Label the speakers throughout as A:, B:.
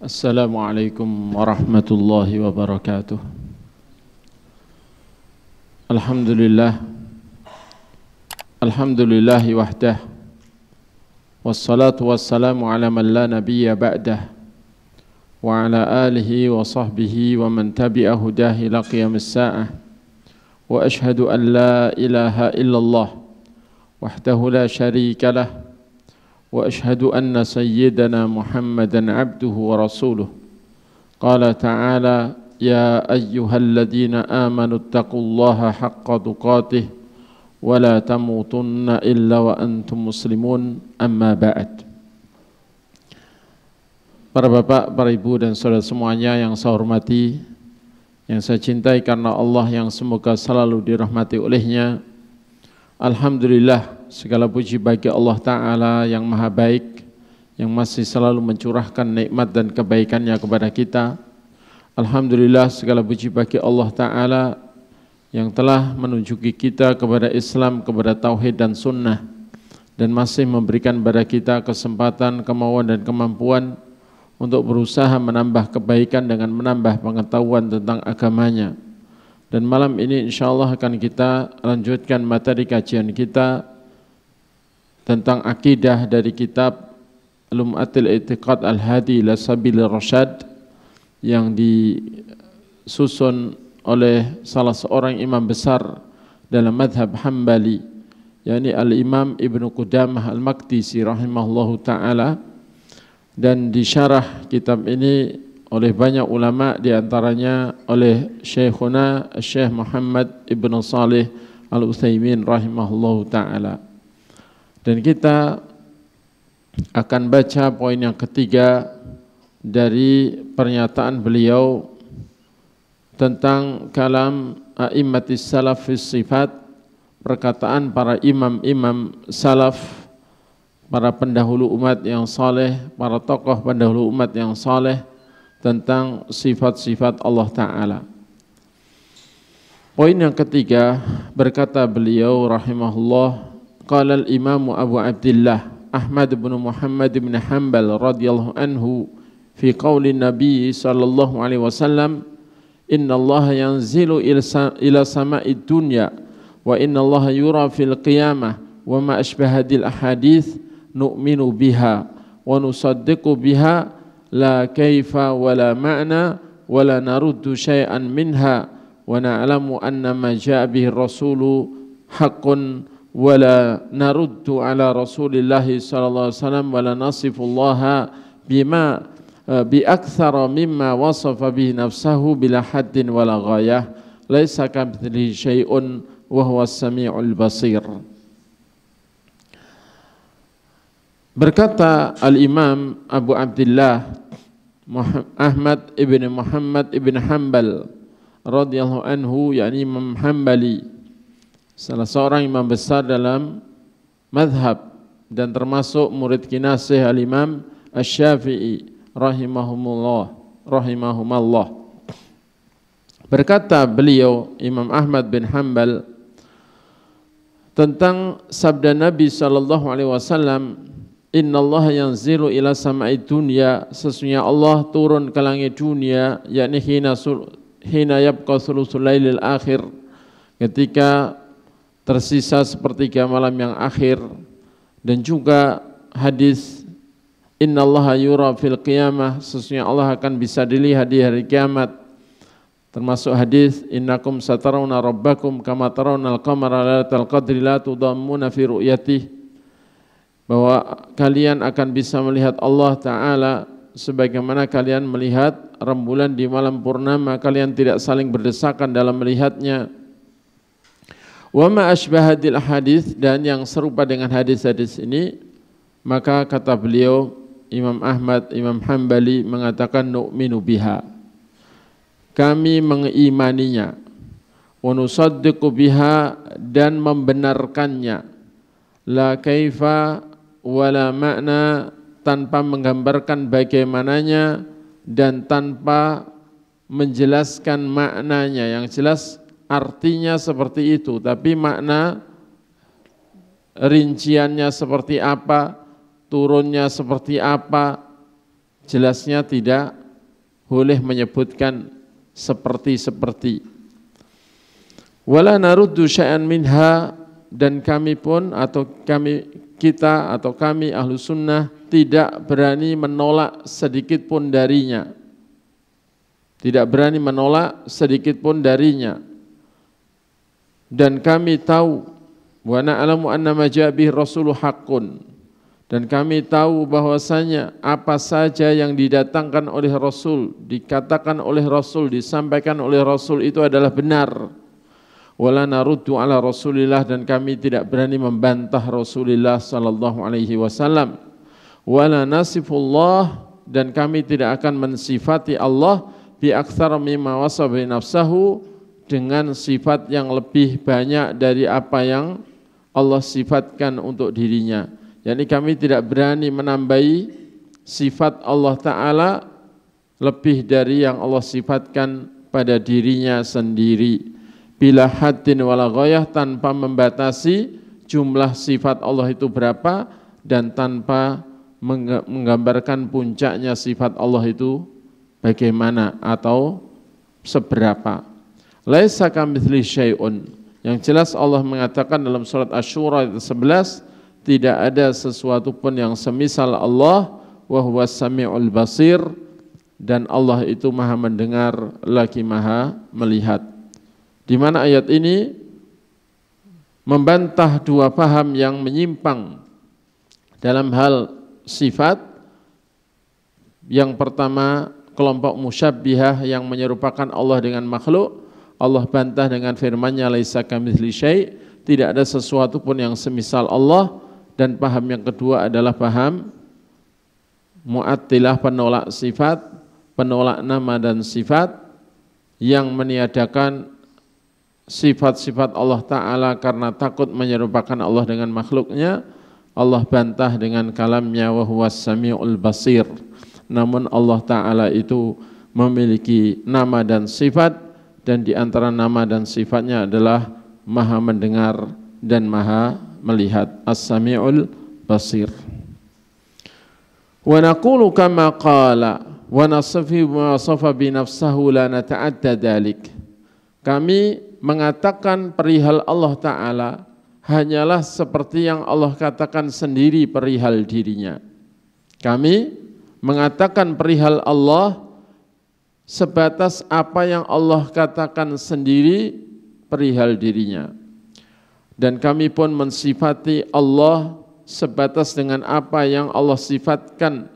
A: Assalamualaikum warahmatullahi wabarakatuh. Alhamdulillah. Alhamdulillahi wahdah. Wassalatu wassalamu ala man la nabiyya ba'dah. Wa ala alihi wa sahbihi wa man tabi'a hudah ila qiyamis sa'ah. Wa ashhadu an la ilaha illallah wahdahu la syarika lah. وأشهد أن سيدنا محمدًا عبده ورسوله قال تعالى يا أيها الذين آمنوا اتقوا الله حق تقاته ولا تموتن إلا وأنتم مسلمون أما بعد. Para bapak, para ibu dan saudara semuanya yang saya hormati, yang saya cintai karena Allah, yang semoga selalu dirahmati olehnya. Alhamdulillah, segala puji bagi Allah Ta'ala yang maha baik, yang masih selalu mencurahkan nikmat dan kebaikannya kepada kita. Alhamdulillah, segala puji bagi Allah Ta'ala yang telah menunjuki kita kepada Islam, kepada Tauhid dan Sunnah, dan masih memberikan kepada kita kesempatan, kemauan dan kemampuan untuk berusaha menambah kebaikan dengan menambah pengetahuan tentang agamanya. Dan malam ini insyaAllah akan kita lanjutkan materi kajian kita tentang akidah dari kitab Lum'atul I'tiqad Al-Hadi ila Sabilir Rasyad yang disusun oleh salah seorang imam besar dalam madhab Hambali, yakni Al-Imam Ibnu Qudamah Al-Maqdisi rahimahullahu ta'ala, dan disyarah kitab ini oleh banyak ulama, diantaranya oleh Syekhuna Syekh Muhammad Ibn Salih Al-Utsaimin rahimahullahu ta'ala. Dan kita akan baca poin yang ketiga dari pernyataan beliau tentang kalam a'immatis salaf fis sifat, perkataan para imam-imam salaf, para pendahulu umat yang saleh, para tokoh pendahulu umat yang saleh tentang sifat-sifat Allah Ta'ala. Poin yang ketiga, berkata beliau rahimahullah, qala al-imamu Abu Abdillah Ahmad bin Muhammad bin Hanbal radhiyallahu anhu fi qawli Nabi sallallahu alaihi wasallam, inna Allah yanzilu ila sama'id dunya wa inna Allah yura fil qiyamah wa ma ashbahadil ahadith nu'minu biha wa nusaddiqu biha la kaifa wala ma'na wala naruddu syai'an minha wa na'lamu anna ma ja'a bihi rasulu haqqun wala naruddu ala rasulillahi sallallahu alaihi wasallam wala nasifullaha bima bi aktsara mimma wasafa bihi nafsahu bila haddin wala ghayah laisa kamitslihi syai'un wa huwas samiul basir. Berkata Al-Imam Abu Abdillah Ahmad ibn Muhammad ibn Hanbal radhiyallahu anhu, yakni Imam Hanbali, salah seorang imam besar dalam madhab dan termasuk murid kinasih Al-Imam Asy-Syafi'i rahimahumallah. Berkata beliau Imam Ahmad bin Hanbal tentang sabda Nabi sallallahu alaihi wasallam, innallaha yanzilu ila sama'id dunya, sesungguhnya Allah turun ke langit dunia, yakni hina yabqa thuluthul lailil akhir, ketika tersisa sepertiga malam yang akhir. Dan juga hadis innallaha yura fil qiyamah, sesungguhnya Allah akan bisa dilihat di hari kiamat, termasuk hadis innakum satarawna rabbakum kama tarawnal qamara lailatal qadri la tudammuna fi ru'yatihi, bahwa kalian akan bisa melihat Allah Ta'ala sebagaimana kalian melihat rembulan di malam purnama, kalian tidak saling berdesakan dalam melihatnya. Wa ma ashbahadil hadis, dan yang serupa dengan hadis-hadis ini, maka kata beliau Imam Ahmad, Imam Hanbali mengatakan nu'minu biha, kami mengimaninya, wa nusaddiqu biha, dan membenarkannya, la kaifa wala makna, tanpa menggambarkan bagaimananya dan tanpa menjelaskan maknanya. Yang jelas artinya seperti itu, tapi makna rinciannya seperti apa, turunnya seperti apa, jelasnya tidak boleh menyebutkan seperti. Wala naruddu syai'an minha, dan kami pun atau kami ahlu sunnah tidak berani menolak sedikit pun darinya. Tidak berani menolak sedikit pun darinya. Dan kami tahu wa na'lamu anna ma ja'a bihi rasulu haqqun, dan kami tahu bahwasanya apa saja yang didatangkan oleh Rasul, dikatakan oleh Rasul, disampaikan oleh Rasul itu adalah benar. Wala naruddu ala Rasulillah, dan kami tidak berani membantah Rasulullah sallallahu alaihi wasallam. Wala nasifullah, dan kami tidak akan mensifati Allah bi aktsara mimma wasafa nafsahu, dengan sifat yang lebih banyak dari apa yang Allah sifatkan untuk dirinya. Yani kami tidak berani menambahi sifat Allah Ta'ala lebih dari yang Allah sifatkan pada dirinya sendiri. Bila haddin wala ghayah, tanpa membatasi jumlah sifat Allah itu berapa, dan tanpa menggambarkan puncaknya sifat Allah itu bagaimana atau seberapa. Laisa kamitslihi syai'un, yang jelas Allah mengatakan dalam surat Asy-Syura ayat 11, tidak ada sesuatu pun yang semisal Allah, wa huwas samiul basir, dan Allah itu maha mendengar lagi maha melihat. Di mana ayat ini membantah dua paham yang menyimpang dalam hal sifat. Yang pertama, kelompok musyabbihah yang menyerupakan Allah dengan makhluk. Allah bantah dengan firman-Nya laisa kamitslihi syai', tidak ada sesuatu pun yang semisal Allah. Dan paham yang kedua adalah paham Mu'attilah, penolak sifat, penolak nama dan sifat, yang meniadakan sifat-sifat Allah Ta'ala karena takut menyerupakan Allah dengan makhluknya. Allah bantah dengan kalamnya wa huwas samiul basir. Namun Allah Ta'ala itu memiliki nama dan sifat, dan di antara nama dan sifatnya adalah maha mendengar dan maha melihat, as-sami'ul basir. Wa naqulu kama qala wa nasifu ma wasafa bi nafsihi la nata'adda dalik. Kami mengatakan perihal Allah Ta'ala hanyalah seperti yang Allah katakan sendiri perihal dirinya. Kami mengatakan perihal Allah sebatas apa yang Allah katakan sendiri perihal dirinya. Dan kami pun mensifati Allah sebatas dengan apa yang Allah sifatkan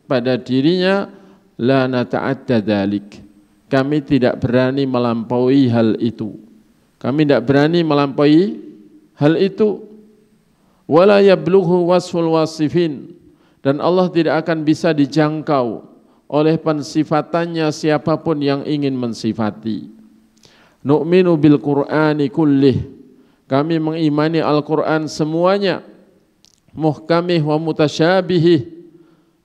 A: pada dirinya, la nata'adda dalik. Kami tidak berani melampaui hal itu. Kami tidak berani melampaui hal itu. Wala yablughu wasful wasifin, dan Allah tidak akan bisa dijangkau oleh pensifatannya siapapun yang ingin mensifati. Nu'minu bil Qur'ani kullih, kami mengimani Al-Quran semuanya, muhkamih wa mutasyabihih,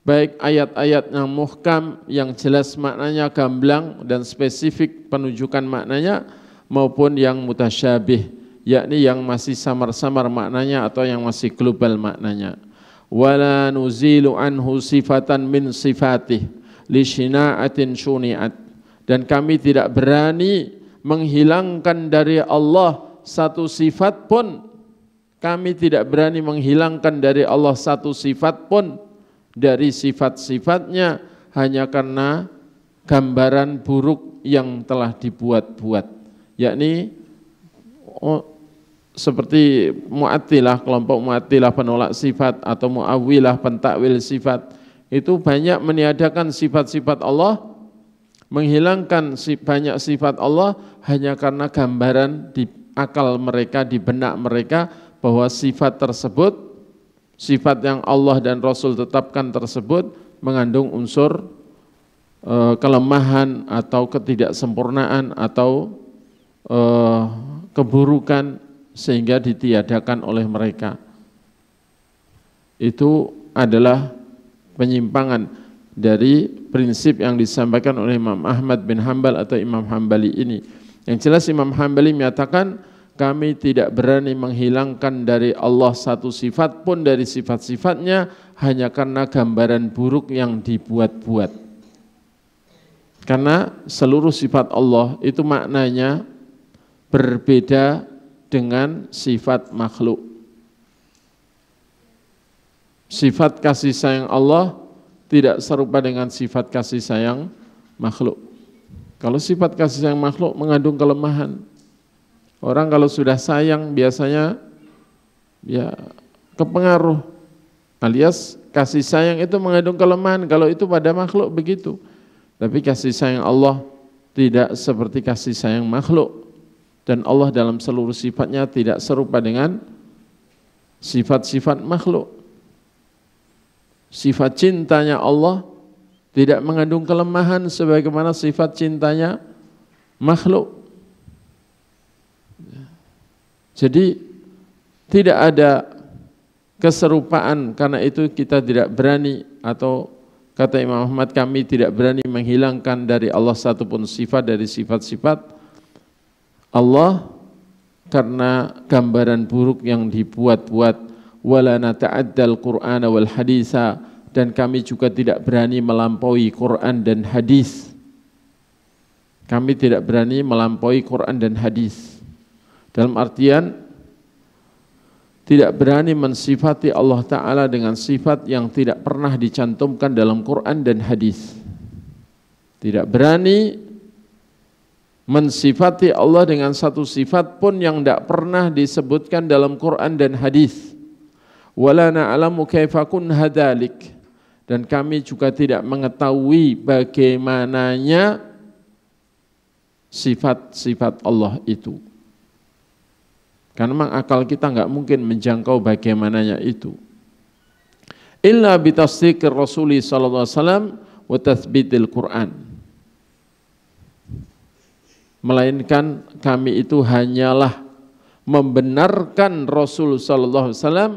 A: baik ayat-ayat yang muhkam, yang jelas maknanya, gamblang dan spesifik penunjukan maknanya, maupun yang mutasyabih, yakni yang masih samar-samar maknanya atau yang masih global maknanya. Wala nuzilu anhu sifatan min sifatih li shina'atin syuni'at, dan kami tidak berani menghilangkan dari Allah satu sifat pun. Kami tidak berani menghilangkan dari Allah satu sifat pun dari sifat-sifatnya hanya karena gambaran buruk yang telah dibuat-buat. Yakni seperti Mu'attilah, kelompok Mu'attilah penolak sifat, atau Mu'awwilah pentakwil sifat, itu banyak meniadakan sifat-sifat Allah, menghilangkan banyak sifat Allah hanya karena gambaran di akal mereka, di benak mereka, bahwa sifat tersebut, sifat yang Allah dan Rasul tetapkan tersebut mengandung unsur kelemahan atau ketidaksempurnaan atau keburukan, sehingga ditiadakan oleh mereka. Itu adalah penyimpangan dari prinsip yang disampaikan oleh Imam Ahmad bin Hanbal atau Imam Hambali ini. Yang jelas Imam Hambali menyatakan kami tidak berani menghilangkan dari Allah satu sifat pun dari sifat-sifatnya hanya karena gambaran buruk yang dibuat-buat. Karena seluruh sifat Allah itu maknanya berbeda dengan sifat makhluk. Sifat kasih sayang Allah tidak serupa dengan sifat kasih sayang makhluk. Kalau sifat kasih sayang makhluk mengandung kelemahan. Orang kalau sudah sayang biasanya ya kepengaruh, alias kasih sayang itu mengandung kelemahan. Kalau itu pada makhluk begitu, tapi kasih sayang Allah tidak seperti kasih sayang makhluk. Dan Allah dalam seluruh sifatnya tidak serupa dengan sifat-sifat makhluk. Sifat cintanya Allah tidak mengandung kelemahan sebagaimana sifat cintanya makhluk. Jadi tidak ada keserupaan, karena itu kita tidak berani, atau kata Imam Ahmad, kami tidak berani menghilangkan dari Allah satupun sifat dari sifat-sifat Allah karena gambaran buruk yang dibuat-buat. Wala nata'addal Qur'ana wal haditha, dan kami juga tidak berani melampaui Quran dan hadis. Kami tidak berani melampaui Quran dan hadis. Dalam artian tidak berani mensifati Allah Ta'ala dengan sifat yang tidak pernah dicantumkan dalam Quran dan hadis. Tidak berani mensifati Allah dengan satu sifat pun yang tidak pernah disebutkan dalam Quran dan hadis. Wala na'lamu kaifa kunha dzalik, dan kami juga tidak mengetahui bagaimananya sifat-sifat Allah itu. Karena memang akal kita enggak mungkin menjangkau bagaimananya itu. Illa bitasdiqir Rasuli sallallahu alaihi wasallam wa tatsbitil Quran. Melainkan kami itu hanyalah membenarkan Rasul sallallahu alaihi wasallam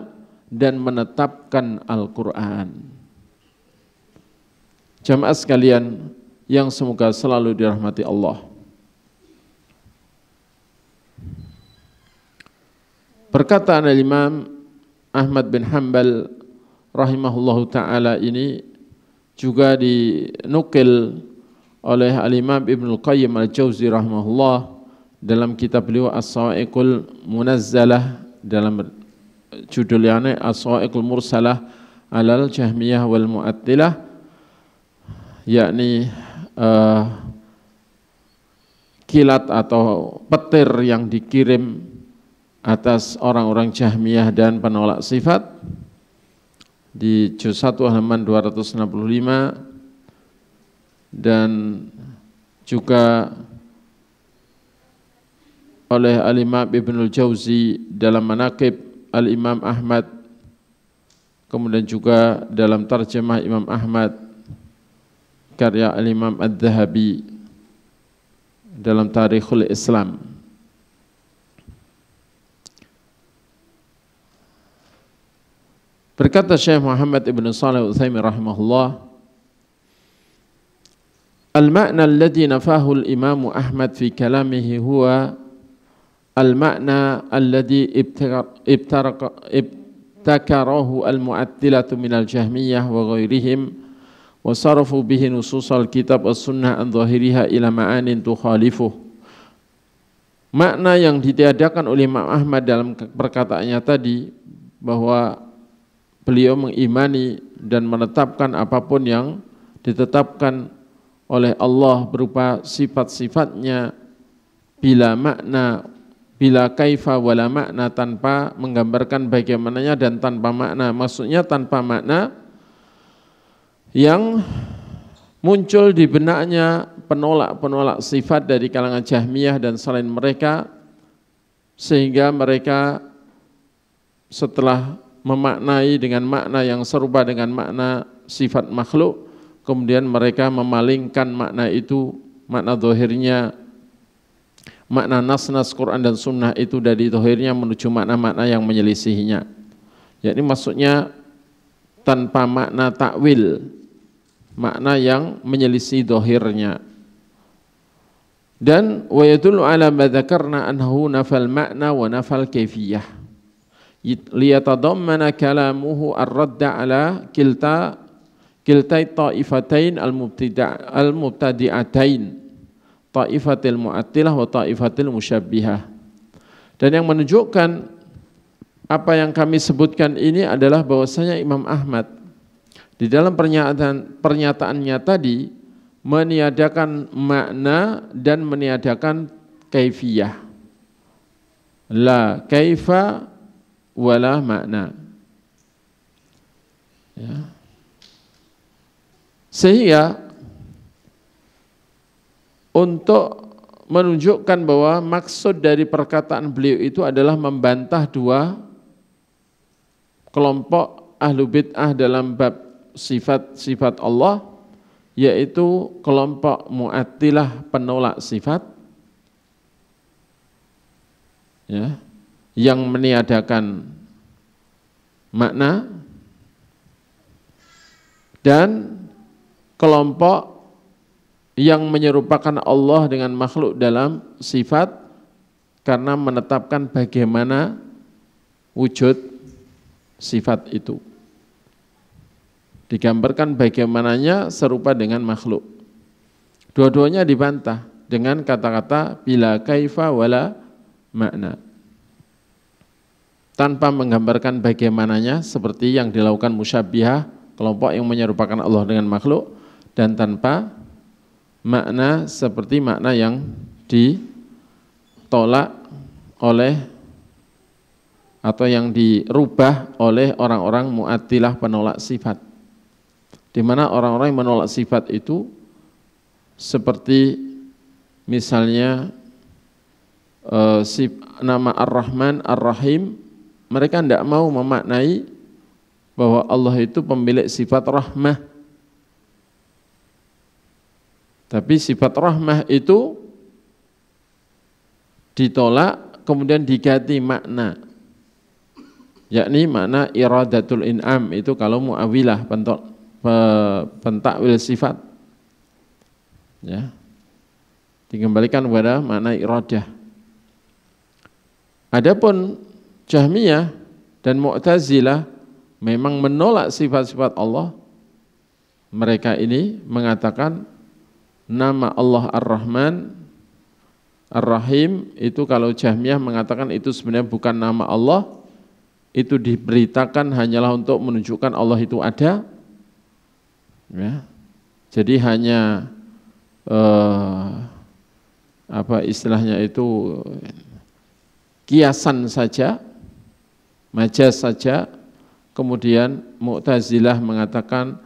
A: dan menetapkan Al-Quran. Jamaah sekalian yang semoga selalu dirahmati Allah. Perkataan Imam Ahmad bin Hanbal rahimahullahu ta'ala ini juga dinukil oleh Al-Imam Ibnul Qayyim Al-Jauzi rahimahullah dalam kitab beliau As-Sawa'iqul Munazzalah, dalam judulnya As-Sawa'iqul Mursalah alal Jahmiyah wal Mu'attilah, yakni kilat atau petir yang dikirim atas orang-orang Jahmiyah dan penolak sifat, di juz 1 halaman 265, dan juga oleh Al-Imam Ibnul Jauzi dalam Manaqib Al-Imam Ahmad, kemudian juga dalam tarjamah Imam Ahmad karya Al-Imam Ad-Dhahabi dalam Tarikhul Islam. Berkata Syekh Muhammad Ibn Shalih Al-Utsaimin rahimahullah, al-ma'na alladhi nafahu al-Imam Ahmad fi kalamihi huwa al-ma'na alladhi ibtakarahu al-mu'attilatu minal jahmiyah wa ghairihim wa sarafu bihi nususal kitab was-sunnah an zahiriha ila ma'anin tukhalifuh. Makna yang ditiadakan oleh Imam Ahmad dalam perkataannya tadi, bahwa beliau mengimani dan menetapkan apapun yang ditetapkan oleh Allah berupa sifat-sifatnya bila makna, bila kaifa wala makna, tanpa menggambarkan bagaimananya dan tanpa makna. Maksudnya tanpa makna yang muncul di benaknya penolak-penolak sifat dari kalangan Jahmiyah dan selain mereka, sehingga mereka setelah memaknai dengan makna yang serupa dengan makna sifat makhluk, kemudian mereka memalingkan makna itu, makna zahirnya, makna nas-nas Quran dan Sunnah itu dari zahirnya menuju makna-makna yang menyelisihinya. Yakni maksudnya tanpa makna takwil, makna yang menyelisih zahirnya. Dan wa yadullu ala ma dzakarna annahu nafal ma'na wa nafal kaifiyah liyatadammana kalamuhu ar-radda ala kiltai ta'ifatain al-mubtadi'atain ta'ifatil mu'attilah wa ta'ifatil musyabbihah. Dan yang menunjukkan apa yang kami sebutkan ini adalah bahwasanya Imam Ahmad di dalam pernyataannya tadi meniadakan makna dan meniadakan kaifiyah. La kaifa wala makna. Ya. Sehingga untuk menunjukkan bahwa maksud dari perkataan beliau itu adalah membantah dua kelompok ahlu bid'ah dalam bab sifat-sifat Allah, yaitu kelompok mu'attilah penolak sifat, ya, yang meniadakan makna, dan kelompok yang menyerupakan Allah dengan makhluk dalam sifat karena menetapkan bagaimana wujud sifat itu. Digambarkan bagaimananya serupa dengan makhluk. Dua-duanya dibantah dengan kata-kata bila kaifa wala makna. Tanpa menggambarkan bagaimananya seperti yang dilakukan musyabbihah, kelompok yang menyerupakan Allah dengan makhluk, dan tanpa makna seperti makna yang ditolak oleh atau yang dirubah oleh orang-orang mu'attilah penolak sifat. Di mana orang-orang yang menolak sifat itu seperti misalnya nama Ar-Rahman, Ar-Rahim, mereka tidak mau memaknai bahwa Allah itu pemilik sifat rahmah. Tapi sifat rahmah itu ditolak kemudian diganti makna, yakni makna iradatul in'am. Itu kalau mu'awilah pentakwil sifat, ya, dikembalikan kepada makna iradah. Adapun Jahmiyah dan Mu'tazilah memang menolak sifat-sifat Allah. Mereka ini mengatakan nama Allah Ar-Rahman, Ar-Rahim itu kalau Jahmiyah mengatakan itu sebenarnya bukan nama Allah, itu diberitakan hanyalah untuk menunjukkan Allah itu ada. Ya, jadi hanya apa istilahnya itu kiasan saja, majaz saja. Kemudian Mu'tazilah mengatakan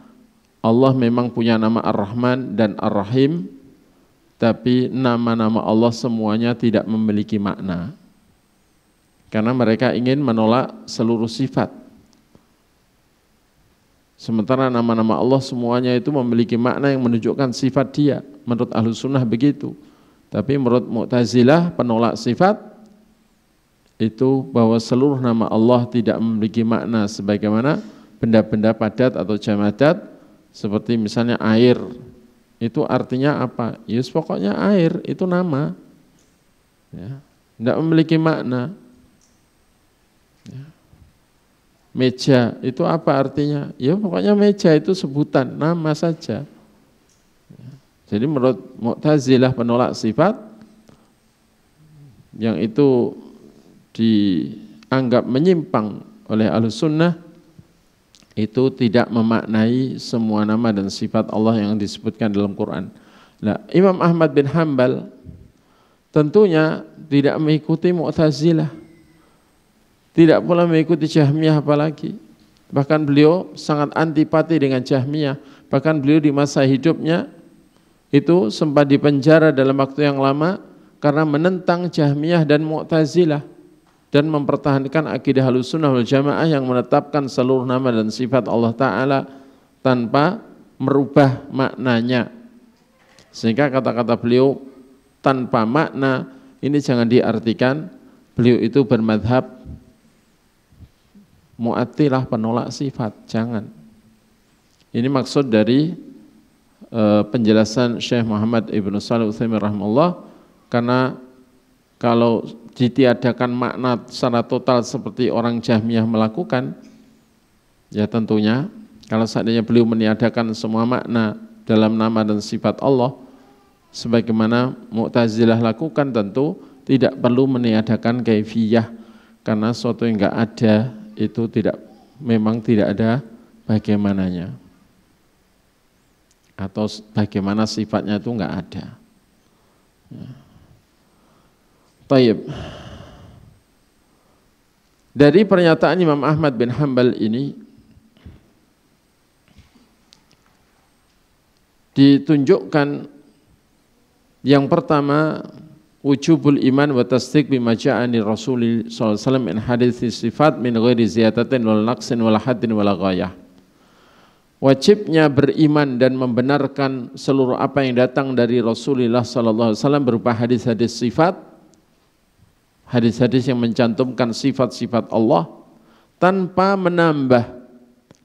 A: Allah memang punya nama Ar-Rahman dan Ar-Rahim, tapi nama-nama Allah semuanya tidak memiliki makna, karena mereka ingin menolak seluruh sifat. Sementara nama-nama Allah semuanya itu memiliki makna yang menunjukkan sifat Dia. Menurut Ahlus Sunnah begitu. Tapi menurut Mu'tazilah penolak sifat itu bahwa seluruh nama Allah tidak memiliki makna sebagaimana benda-benda padat atau jamadat, seperti misalnya air. Itu artinya apa? Ya pokoknya air itu nama. Ya, tidak memiliki makna. Ya. Meja itu apa artinya? Ya pokoknya meja itu sebutan, nama saja. Jadi menurut Mu'tazilah penolak sifat, yang itu dianggap menyimpang oleh Ahlus Sunnah, itu tidak memaknai semua nama dan sifat Allah yang disebutkan dalam Quran. Nah, Imam Ahmad bin Hanbal tentunya tidak mengikuti Mu'tazilah, tidak pula mengikuti Jahmiyah apalagi. Bahkan beliau sangat antipati dengan Jahmiyah. Bahkan beliau di masa hidupnya itu sempat dipenjara dalam waktu yang lama karena menentang Jahmiyah dan Mu'tazilah dan mempertahankan akidah Ahlussunnah wal Jamaah yang menetapkan seluruh nama dan sifat Allah Ta'ala tanpa merubah maknanya. Sehingga kata-kata beliau tanpa makna ini jangan diartikan beliau itu bermadhab Mu'attilah penolak sifat, jangan. Ini maksud dari penjelasan Syekh Muhammad Ibn Shalih Al-Utsaimin rahimahullah Karena kalau ditiadakan makna secara total seperti orang Jahmiyah melakukan, ya tentunya kalau seandainya beliau meniadakan semua makna dalam nama dan sifat Allah, sebagaimana Mu'tazilah lakukan, tentu tidak perlu meniadakan kaifiyah, karena sesuatu yang enggak ada itu memang tidak ada bagaimananya, atau bagaimana sifatnya itu enggak ada. Ya. Taib. Dari pernyataan Imam Ahmad bin Hanbal ini ditunjukkan yang pertama wujubul iman wa tasdiq bima ja'ani Rasul sallallahu alaihi wasallam min hadits sifat min ghairi ziyadatin wal naqsin wal haddin wal ghayah. Wajibnya beriman dan membenarkan seluruh apa yang datang dari Rasulullah sallallahu alaihi wasallam berupa hadis-hadis sifat, hadis-hadis yang mencantumkan sifat-sifat Allah tanpa menambah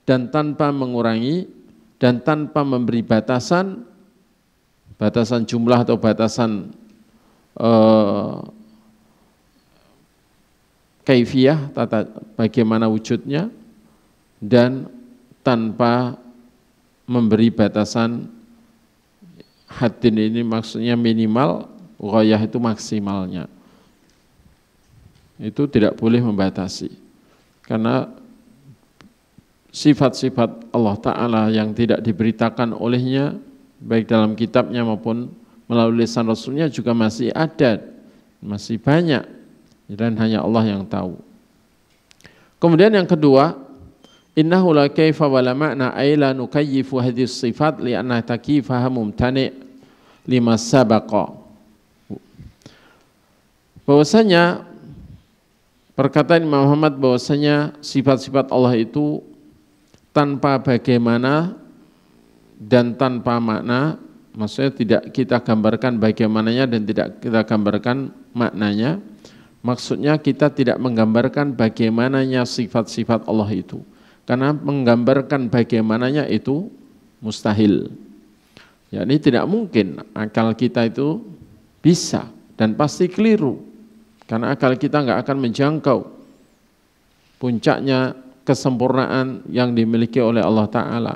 A: dan tanpa mengurangi dan tanpa memberi batasan jumlah atau batasan kaifiyah, bagaimana wujudnya, dan tanpa memberi batasan haddin, ini maksudnya minimal, ghayah itu maksimalnya. Itu tidak boleh membatasi, karena sifat-sifat Allah Ta'ala yang tidak diberitakan olehnya baik dalam kitabnya maupun melalui lisan Rasulnya juga masih ada, masih banyak, dan hanya Allah yang tahu. Kemudian yang kedua, innahu la kaifa wa la ma'na ay la nukayyifu hadhihi sifat li anna takyifaha mumtani' lima sabaqa. Bahwasanya perkataan Imam Muhammad bahwasanya sifat-sifat Allah itu tanpa bagaimana dan tanpa makna, maksudnya tidak kita gambarkan bagaimananya dan tidak kita gambarkan maknanya. Maksudnya kita tidak menggambarkan bagaimananya sifat-sifat Allah itu, karena menggambarkan bagaimananya itu mustahil. Ya, ini tidak mungkin akal kita itu bisa, dan pasti keliru, karena akal kita nggak akan menjangkau puncaknya kesempurnaan yang dimiliki oleh Allah Ta'ala.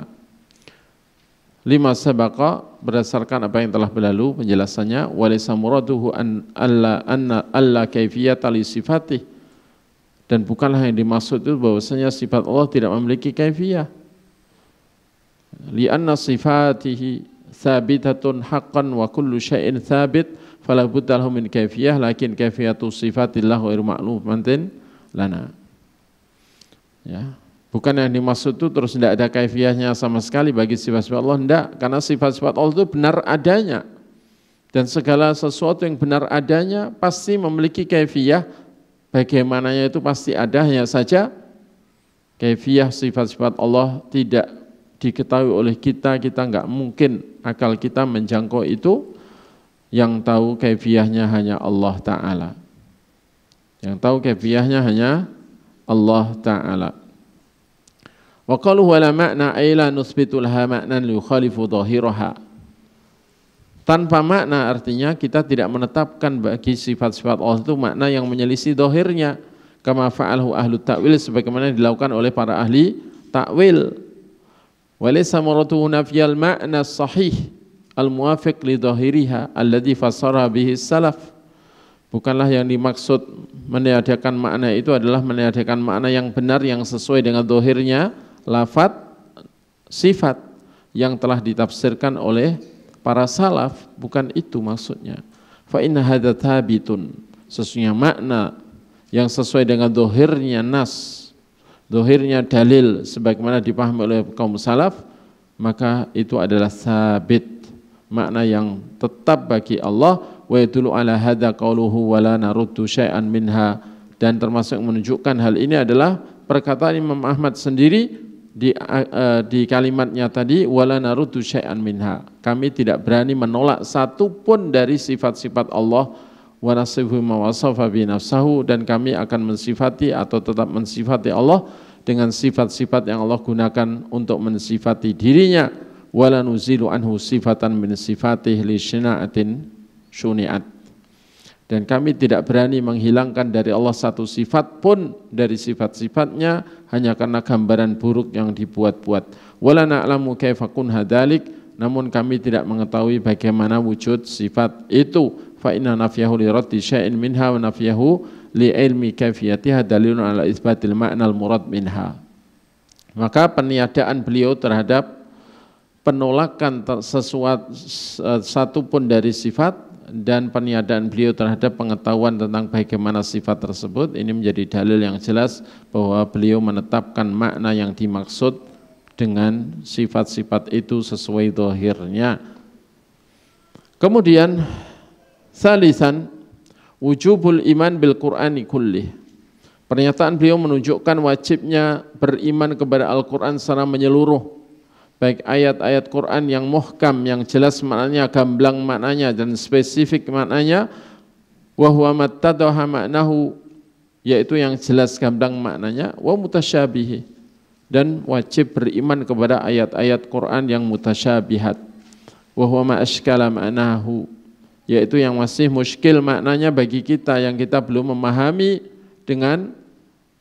A: Lima sabaqa, berdasarkan apa yang telah berlalu penjelasannya, walaysa muraduhu alla kaifiyata li sifatih, dan bukanlah yang dimaksud itu bahwasanya sifat Allah tidak memiliki kaifiyah. Lianna sifatihi thabitatun haqqan wa kullu syai'in thabit fala budda lahu min kaifiyah, lakin kaifiyatu sifatillah ghairu ma'lumatin lana. Ya. Bukan yang dimaksud itu terus tidak ada kaifiyahnya sama sekali bagi sifat-sifat Allah, tidak, karena sifat-sifat Allah itu benar adanya, dan segala sesuatu yang benar adanya pasti memiliki kaifiyah, bagaimananya itu pasti ada, hanya saja kaifiyah sifat-sifat Allah tidak diketahui oleh kita nggak mungkin akal kita menjangkau itu, yang tahu kaifiyahnya hanya Allah Ta'ala, yang tahu kaifiyahnya hanya Allah Ta'ala. Wa qalu wala ma'na ay la nuthbitu laha ma'nan yukhalifu dhahiraha. Tanpa makna artinya kita tidak menetapkan bagi sifat-sifat Allah itu makna yang menyelisih dhahirnya, kama fa'alhu ahlu ta'wil, sebagaimana dilakukan oleh para ahli ta'wil. Wa laysa muratuhu nafyal ma'na sahih al-muwafiq li dhahiriha alladhi fassara bihi salaf. Bukanlah yang dimaksud meniadakan makna itu adalah meniadakan makna yang benar yang sesuai dengan dhahirnya lafadz sifat yang telah ditafsirkan oleh para salaf, bukan itu maksudnya. Fa inna hadza thabitun, sesungguhnya makna yang sesuai dengan dhahirnya nas, dhahirnya dalil sebagaimana dipahami oleh kaum salaf, maka itu adalah sabit, makna yang tetap bagi Allah. Wa yadullu ala hadza qauluhu wa la naruddu syai'an minha, dan termasuk menunjukkan hal ini adalah perkataan Imam Ahmad sendiri di kalimatnya tadi, wala naruddu syai'an minha, kami tidak berani menolak satu pun dari sifat-sifat Allah, wa nasifu ma wasafa bi nafsahu, dan kami akan mensifati atau tetap mensifati Allah dengan sifat-sifat yang Allah gunakan untuk mensifati dirinya, wala nuzilu anhu sifatan min sifatih li syina'atin syuni'at, Dan kami tidak berani menghilangkan dari Allah satu sifat pun dari sifat-sifatnya hanya karena gambaran buruk yang dibuat-buat. Wala na'lamu kaifa kunha dzalik, namun kami tidak mengetahui bagaimana wujud sifat itu. Fa inna nafyahu li raddi syai'in minha wa nafyahu li ilmi kaifiyatiha dalilun ala isbatil ma'nal murad minha. Maka peniadaan beliau terhadap penolakan sesuatu satu pun dari sifat dan peniadaan beliau terhadap pengetahuan tentang bagaimana sifat tersebut, ini menjadi dalil yang jelas bahwa beliau menetapkan makna yang dimaksud dengan sifat-sifat itu sesuai zahirnya. Kemudian salisan wujubul iman bil Qur'ani kullih. Pernyataan beliau menunjukkan wajibnya beriman kepada Al-Qur'an secara menyeluruh, baik ayat-ayat Quran yang muhkam, yang jelas maknanya, gamblang maknanya dan spesifik maknanya, wa huwa mattadaha maknahu, yaitu yang jelas gamblang maknanya, wa mutasyabihi, dan wajib beriman kepada ayat-ayat Quran yang mutasyabihat, wa huwa ma ashkala maknahu, yaitu yang masih muskil maknanya bagi kita, yang kita belum memahami dengan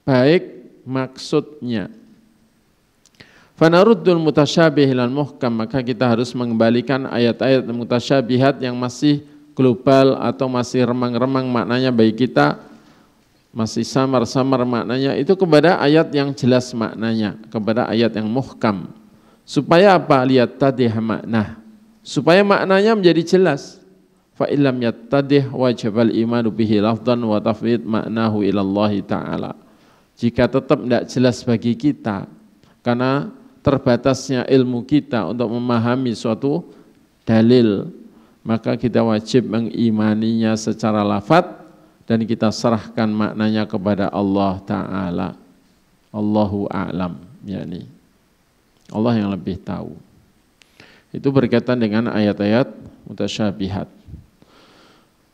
A: baik maksudnya. Fanaruddul mutasyabih ilal muhkam, maka kita harus mengembalikan ayat-ayat mutasyabihat yang masih global atau masih remang-remang maknanya bagi kita, masih samar-samar maknanya, itu kepada ayat yang jelas maknanya, kepada ayat yang muhkam. Supaya apa? Lihat tadih makna, supaya maknanya menjadi jelas. Fa illam yattadih wajibal imanu bihi lafdhan wa tafwid maknahu ilallahi ta'ala. Jika tetap tidak jelas bagi kita karena terbatasnya ilmu kita untuk memahami suatu dalil, maka kita wajib mengimaninya secara lafadz dan kita serahkan maknanya kepada Allah Ta'ala. Allahu a'lam, yakni Allah yang lebih tahu. Itu berkaitan dengan ayat-ayat mutasyabihat.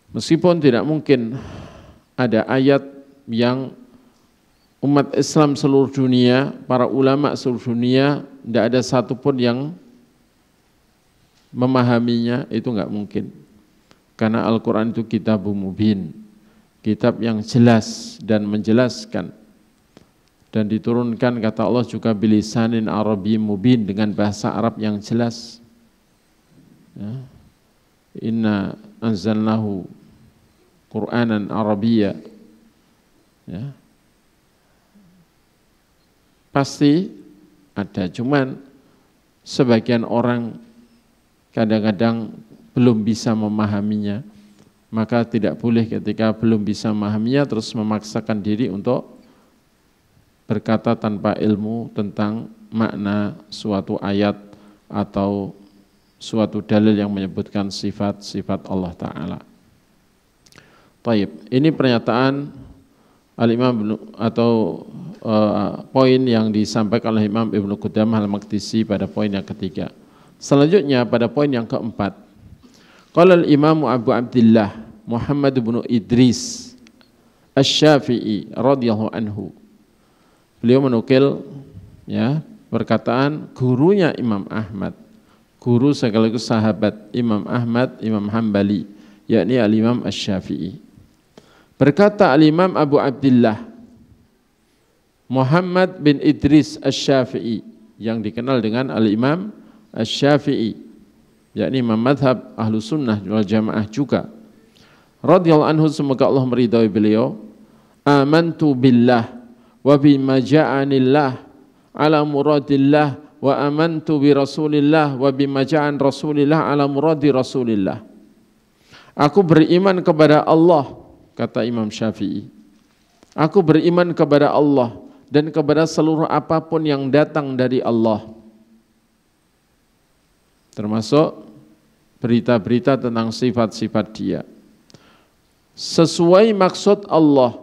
A: Meskipun tidak mungkin ada ayat yang umat Islam seluruh dunia, para ulama seluruh dunia, tidak ada satupun yang memahaminya, itu enggak mungkin. Karena Al-Quran itu kitabun mubin, kitab yang jelas dan menjelaskan. Dan diturunkan, kata Allah juga bilisanin Arabi mubin, dengan bahasa Arab yang jelas. Ya. Inna anzalnahu Qur'anan Arabiyya. Ya. Pasti ada, cuman sebagian orang kadang-kadang belum bisa memahaminya, maka tidak boleh ketika belum bisa memahaminya terus memaksakan diri untuk berkata tanpa ilmu tentang makna suatu ayat atau suatu dalil yang menyebutkan sifat-sifat Allah Ta'ala. Taib, ini pernyataan Al-Imam atau poin yang disampaikan oleh Imam Ibnu Qudamah Al-Maqdisi pada poin yang ketiga. Selanjutnya pada poin yang keempat, qala al-Imam Abu Abdillah Muhammad bin Idris Asy-Syafi'i radhiyallahu anhu. Beliau menukil ya perkataan gurunya Imam Ahmad, guru sekaligus sahabat Imam Ahmad, Imam Hambali, yakni Al-Imam Asy-Syafi'i. Berkata Al-Imam Abu Abdillah Muhammad bin Idris Asy-Syafi'i, yang dikenal dengan Al-Imam Asy-Syafi'i, yakni imam madhab ahlu sunnah wal jamaah juga, radhiyallahu anhu, semoga Allah meridai beliau. Amantu billah wa bima ja'anillah ala muradillah wa amantu bi rasulillah wa bima ja'an rasulillah ala muradi rasulillah. Aku beriman kepada Allah, kata Imam Syafi'i. Aku beriman kepada Allah dan kepada seluruh apapun yang datang dari Allah, termasuk berita-berita tentang sifat-sifat Dia, sesuai maksud Allah,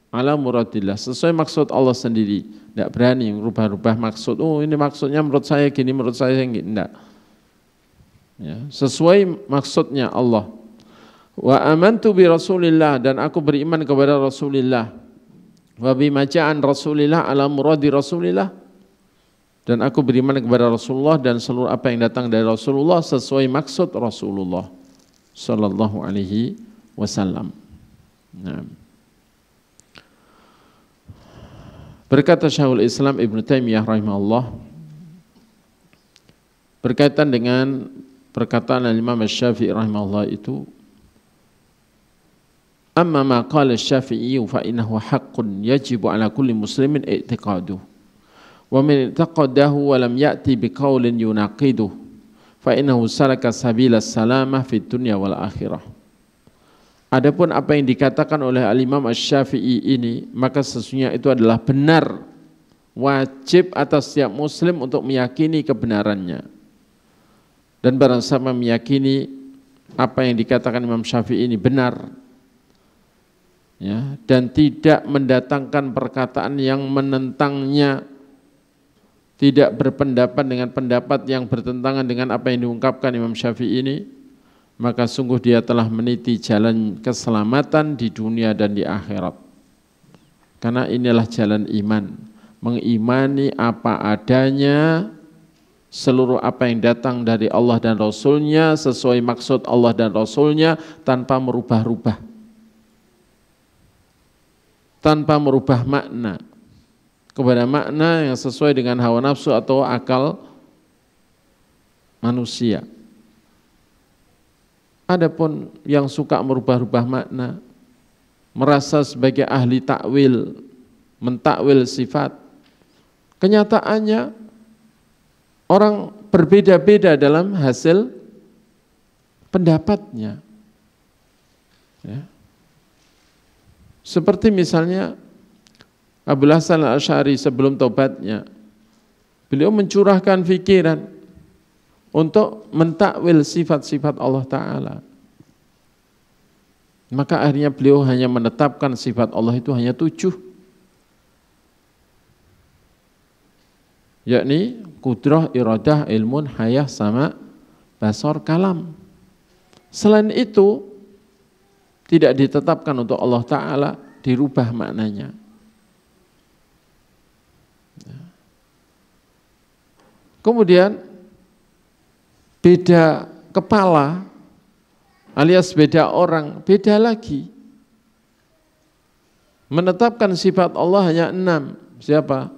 A: ala muradillah, sesuai maksud Allah sendiri. Tidak berani merubah-rubah maksud. Oh, ini maksudnya menurut saya gini, menurut saya gini. Tidak. Ya, sesuai maksudnya Allah. Wa amantu bi rasulillah, dan aku beriman kepada Rasulillah. Wa bima ja'an Rasulillah ala muradi Rasulillah, dan aku beriman kepada Rasulullah dan seluruh apa yang datang dari Rasulullah sesuai maksud Rasulullah sallallahu alaihi wasallam. Nah. Berkata Syekhul Islam Ibn Taimiyah rahimahullah berkaitan dengan perkataan Imam Syafi'i rahimahullah itu, amma ma qala Syafi'i fa innahu haqqun yajibu ala kulli muslimin i'tiqaduhu wa man i'taqadahu wa lam ya'ti biqaulin yunaqiduhu fa innahu salaka sabila salamah fid dunya wal akhirah. Adapun apa yang dikatakan oleh Al-Imam Asy-Syafi'i ini, maka sesungguhnya itu adalah benar, wajib atas setiap muslim untuk meyakini kebenarannya. Dan barang siapa meyakini apa yang dikatakan Imam Syafi'i ini benar, ya, dan tidak mendatangkan perkataan yang menentangnya, tidak berpendapat dengan pendapat yang bertentangan dengan apa yang diungkapkan Imam Syafi'i ini, maka sungguh dia telah meniti jalan keselamatan di dunia dan di akhirat. Karena inilah jalan iman, mengimani apa adanya, seluruh apa yang datang dari Allah dan Rasulnya sesuai maksud Allah dan Rasulnya, tanpa merubah-rubah, tanpa merubah makna kepada makna yang sesuai dengan hawa nafsu atau akal manusia. Adapun yang suka merubah-rubah makna, merasa sebagai ahli takwil, mentakwil sifat, kenyataannya orang berbeda-beda dalam hasil pendapatnya. Ya. Seperti misalnya Abul Hasan Al-Asy'ari sebelum taubatnya, beliau mencurahkan pikiran untuk mentakwil sifat-sifat Allah Ta'ala. Maka akhirnya beliau hanya menetapkan sifat Allah itu hanya 7, yakni kudrah, iradah, ilmun, hayah, sama, basar, kalam. Selain itu tidak ditetapkan untuk Allah Ta'ala, dirubah maknanya. Kemudian beda kepala alias beda orang, beda lagi. Menetapkan sifat Allah hanya 6. Siapa?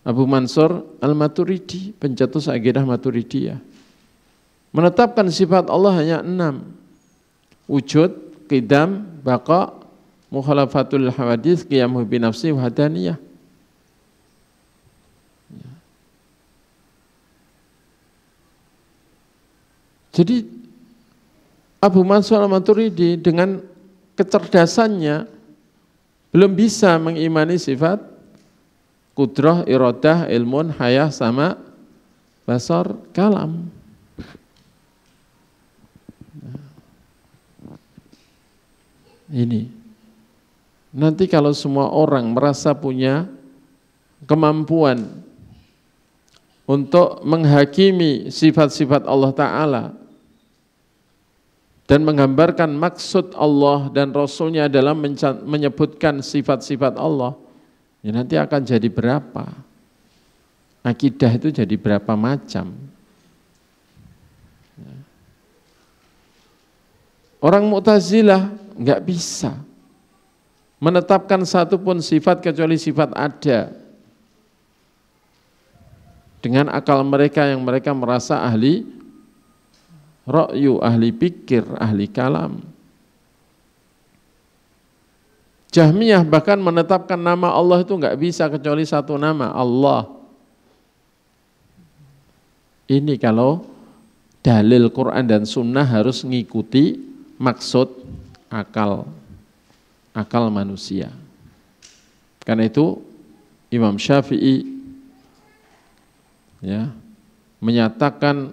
A: Abu Mansur Al-Maturidi, pencetus akidah Maturidiyah. Menetapkan sifat Allah hanya 6. Wujud, qidam, baqa, mukhalafatul hawadits, qiyamuh binafsi, wahdaniyah. Jadi Abu Mansur Al-Maturidi dengan kecerdasannya belum bisa mengimani sifat kudrah, iradah, ilmun, hayah, sama, basar, kalam. Ini. Nanti kalau semua orang merasa punya kemampuan untuk menghakimi sifat-sifat Allah Ta'ala dan menggambarkan maksud Allah dan Rasulnya dalam menyebutkan sifat-sifat Allah, ya nanti akan jadi berapa? Akidah itu jadi berapa macam? Orang Mu'tazilah enggak bisa menetapkan satu pun sifat kecuali sifat ada. Dengan akal mereka yang mereka merasa ahli ra'yu, ahli pikir, ahli kalam. Jahmiyah bahkan menetapkan nama Allah itu enggak bisa kecuali satu nama, Allah. Ini kalau dalil Quran dan Sunnah harus mengikuti maksud akal manusia. Karena itu Imam Syafi'i ya menyatakan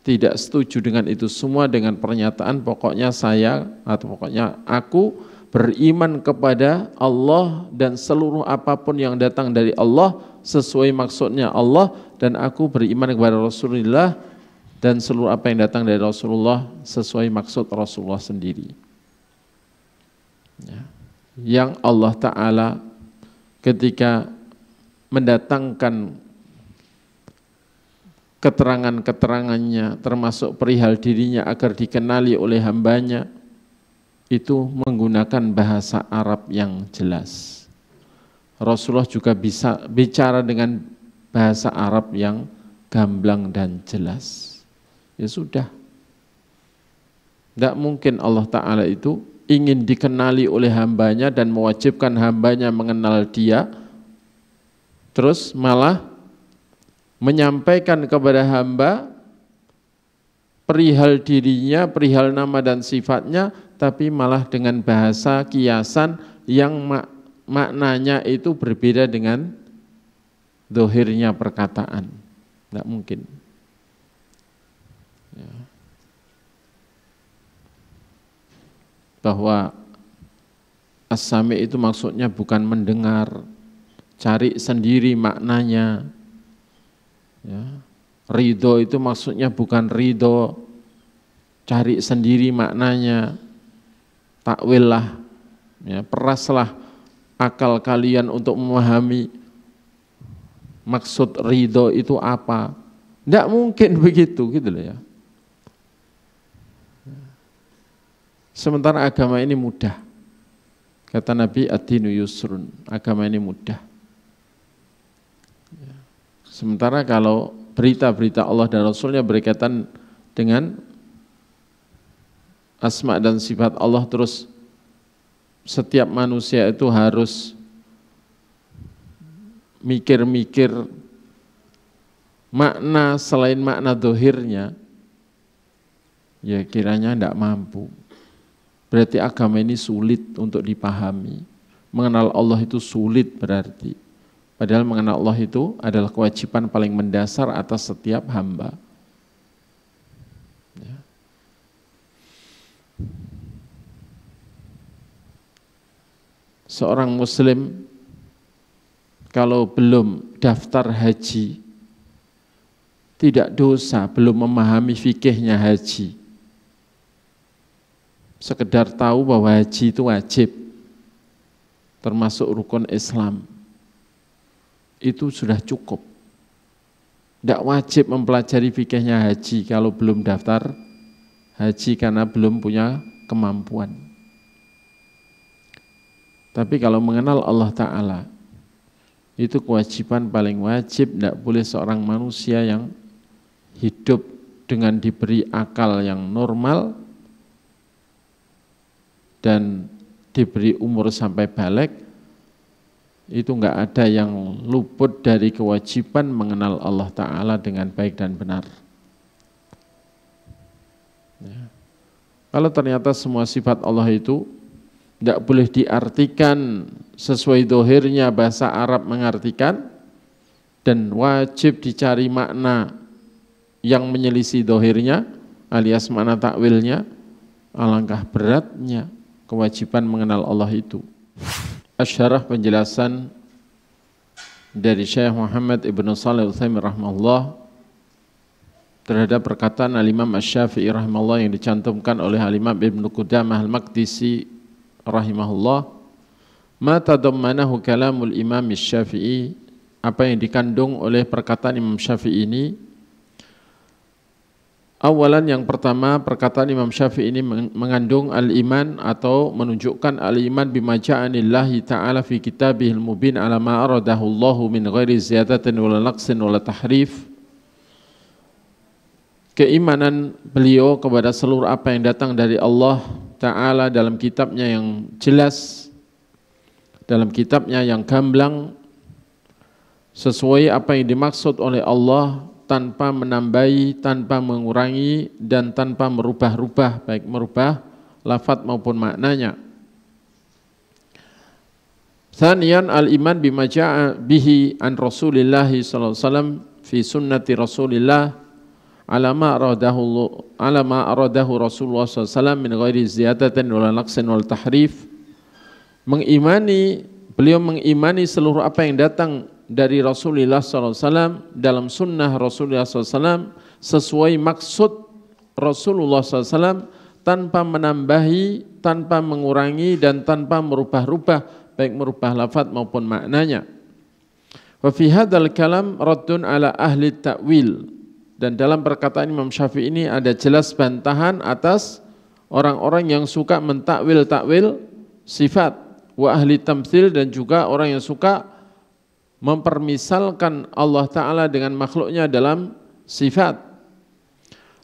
A: tidak setuju dengan itu semua dengan pernyataan pokoknya saya atau pokoknya aku beriman kepada Allah dan seluruh apapun yang datang dari Allah sesuai maksudnya Allah, dan aku beriman kepada Rasulullah dan seluruh apa yang datang dari Rasulullah sesuai maksud Rasulullah sendiri. Ya. Yang Allah Ta'ala ketika mendatangkan keterangan-keterangannya termasuk perihal dirinya agar dikenali oleh hambanya, itu menggunakan bahasa Arab yang jelas. Rasulullah juga bisa bicara dengan bahasa Arab yang gamblang dan jelas. Ya sudah. Tidak mungkin Allah Ta'ala itu ingin dikenali oleh hambanya dan mewajibkan hambanya mengenal dia, terus malah menyampaikan kepada hamba perihal dirinya, perihal nama dan sifatnya, tapi malah dengan bahasa kiasan yang maknanya itu berbeda dengan zahirnya perkataan. Tidak mungkin. Ya. Bahwa as-sami itu maksudnya bukan mendengar, cari sendiri maknanya. Ya. Ridho itu maksudnya bukan ridho, cari sendiri maknanya, takwillah, ya, peraslah akal kalian untuk memahami maksud ridho itu apa. Tidak mungkin begitu, gitu loh ya. Sementara agama ini mudah. Kata Nabi, ad-dinu yusrun, agama ini mudah. Sementara kalau berita-berita Allah dan Rasulnya berkaitan dengan asma dan sifat Allah, terus setiap manusia itu harus mikir-mikir makna selain makna dohirnya, ya kiranya tidak mampu. Berarti agama ini sulit untuk dipahami. Mengenal Allah itu sulit berarti. Padahal mengenal Allah itu adalah kewajiban paling mendasar atas setiap hamba. Ya. Seorang muslim kalau belum daftar haji, tidak dosa belum memahami fikihnya haji. Sekedar tahu bahwa haji itu wajib, termasuk rukun Islam, itu sudah cukup. Tidak wajib mempelajari fikihnya haji kalau belum daftar haji karena belum punya kemampuan. Tapi kalau mengenal Allah Ta'ala, itu kewajiban paling wajib. Tidak boleh seorang manusia yang hidup dengan diberi akal yang normal dan diberi umur sampai balik, itu enggak ada yang luput dari kewajiban mengenal Allah Ta'ala dengan baik dan benar. Ya. Kalau ternyata semua sifat Allah itu tidak boleh diartikan sesuai dohirnya bahasa Arab mengartikan, dan wajib dicari makna yang menyelisih dohirnya alias makna takwilnya, alangkah beratnya kewajiban mengenal Allah itu. Asyarah penjelasan dari Syekh Muhammad Ibn Shalih Al-Utsaimin rahimahullah terhadap perkataan Al-Imam Asy-Syafi'i rahimahullah yang dicantumkan oleh Al-Imam Ibn Qudamah Al-Maqdisi rahimahullah, ma tadammanahu kalamul Imam Asy-Syafi'i, apa yang dikandung oleh perkataan Imam Syafi'i ini. Awalan, yang pertama, perkataan Imam Syafi'i ini mengandung al-iman atau menunjukkan al-iman bima ja'anillahi ta'ala fi kitabihil mubin ala ma aradahu Allahu min ghairi ziyadatin wala naqsin wala tahrif. Keimanan beliau kepada seluruh apa yang datang dari Allah Ta'ala dalam kitabnya yang jelas, dalam kitabnya yang gamblang, sesuai apa yang dimaksud oleh Allah, tanpa menambahi, tanpa mengurangi, dan tanpa merubah-rubah, baik merubah lafaz maupun maknanya. Tsaniyan, al-iman bima ja'a bihi an Rasulillah sallallahu alaihi wasallam fi sunnati Rasulillah ala ma aradahu Rasulullah sallallahu alaihi wasallam min ghairi ziyadatin wala naqsin wal tahrif. Beliau mengimani seluruh apa yang datang dari Rasulullah SAW dalam sunnah Rasulullah SAW sesuai maksud Rasulullah SAW, tanpa menambahi, tanpa mengurangi, dan tanpa merubah-rubah, baik merubah lafaz maupun maknanya. Wa fi hadzal kalam raddun ala ahli ta'wil, dan dalam perkataan Imam Syafi'i ini ada jelas bantahan atas orang-orang yang suka mentakwil-takwil sifat, wa ahli tamtsil, dan juga orang yang suka mempermisalkan Allah Ta'ala dengan makhluknya dalam sifat.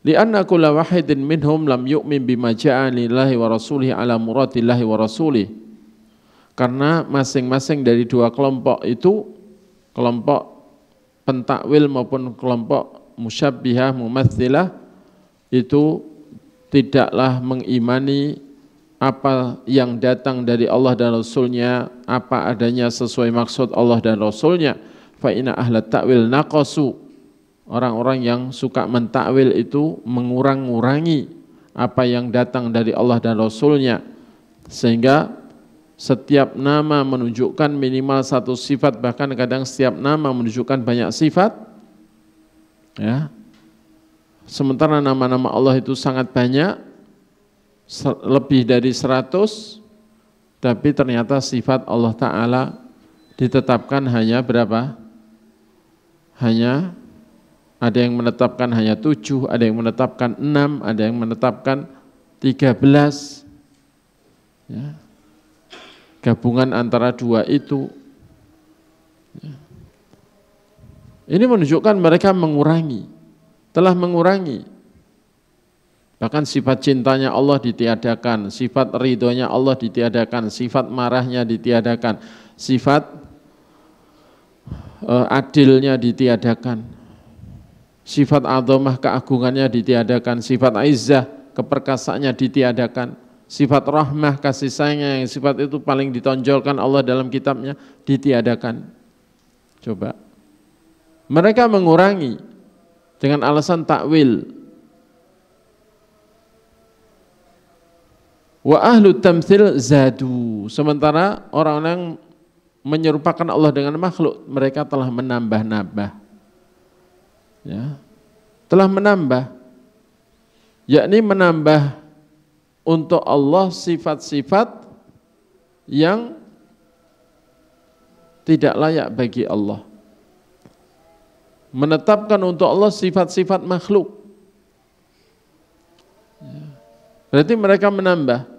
A: Lianna kulla wahidin minhum lam yu'min bima ja'a lillahi wa rasulihi ala muradillahi wa rasulih. Karena masing-masing dari dua kelompok itu, kelompok pentakwil maupun kelompok musyabbihah, mumatsilah, itu tidaklah mengimani apa yang datang dari Allah dan Rasulnya, apa adanya sesuai maksud Allah dan Rasulnya. Fa inna ahlat ta'wil naqasu, orang-orang yang suka mentakwil itu mengurang-ngurangi apa yang datang dari Allah dan Rasulnya, sehingga setiap nama menunjukkan minimal satu sifat, bahkan kadang setiap nama menunjukkan banyak sifat, ya. Sementara nama-nama Allah itu sangat banyak, lebih dari 100, tapi ternyata sifat Allah Ta'ala ditetapkan hanya berapa? Hanya ada yang menetapkan hanya 7, ada yang menetapkan 6, ada yang menetapkan 13, ya. Gabungan antara dua itu, ya. Ini menunjukkan mereka mengurangi, telah mengurangi. Bahkan sifat cintanya Allah ditiadakan, sifat ridhonya Allah ditiadakan, sifat marahnya ditiadakan, sifat adilnya ditiadakan, sifat azamah keagungannya ditiadakan, sifat izzah keperkasaannya ditiadakan, sifat rahmah kasih sayangnya yang sifat itu paling ditonjolkan Allah dalam kitabnya ditiadakan. Coba. Mereka mengurangi dengan alasan takwil. Wa ahlu tamtsil zadu, sementara orang-orang yang menyerupakan Allah dengan makhluk, mereka telah menambah-nambah, ya, telah menambah, yakni menambah untuk Allah sifat-sifat yang tidak layak bagi Allah, menetapkan untuk Allah sifat-sifat makhluk, ya. Berarti mereka menambah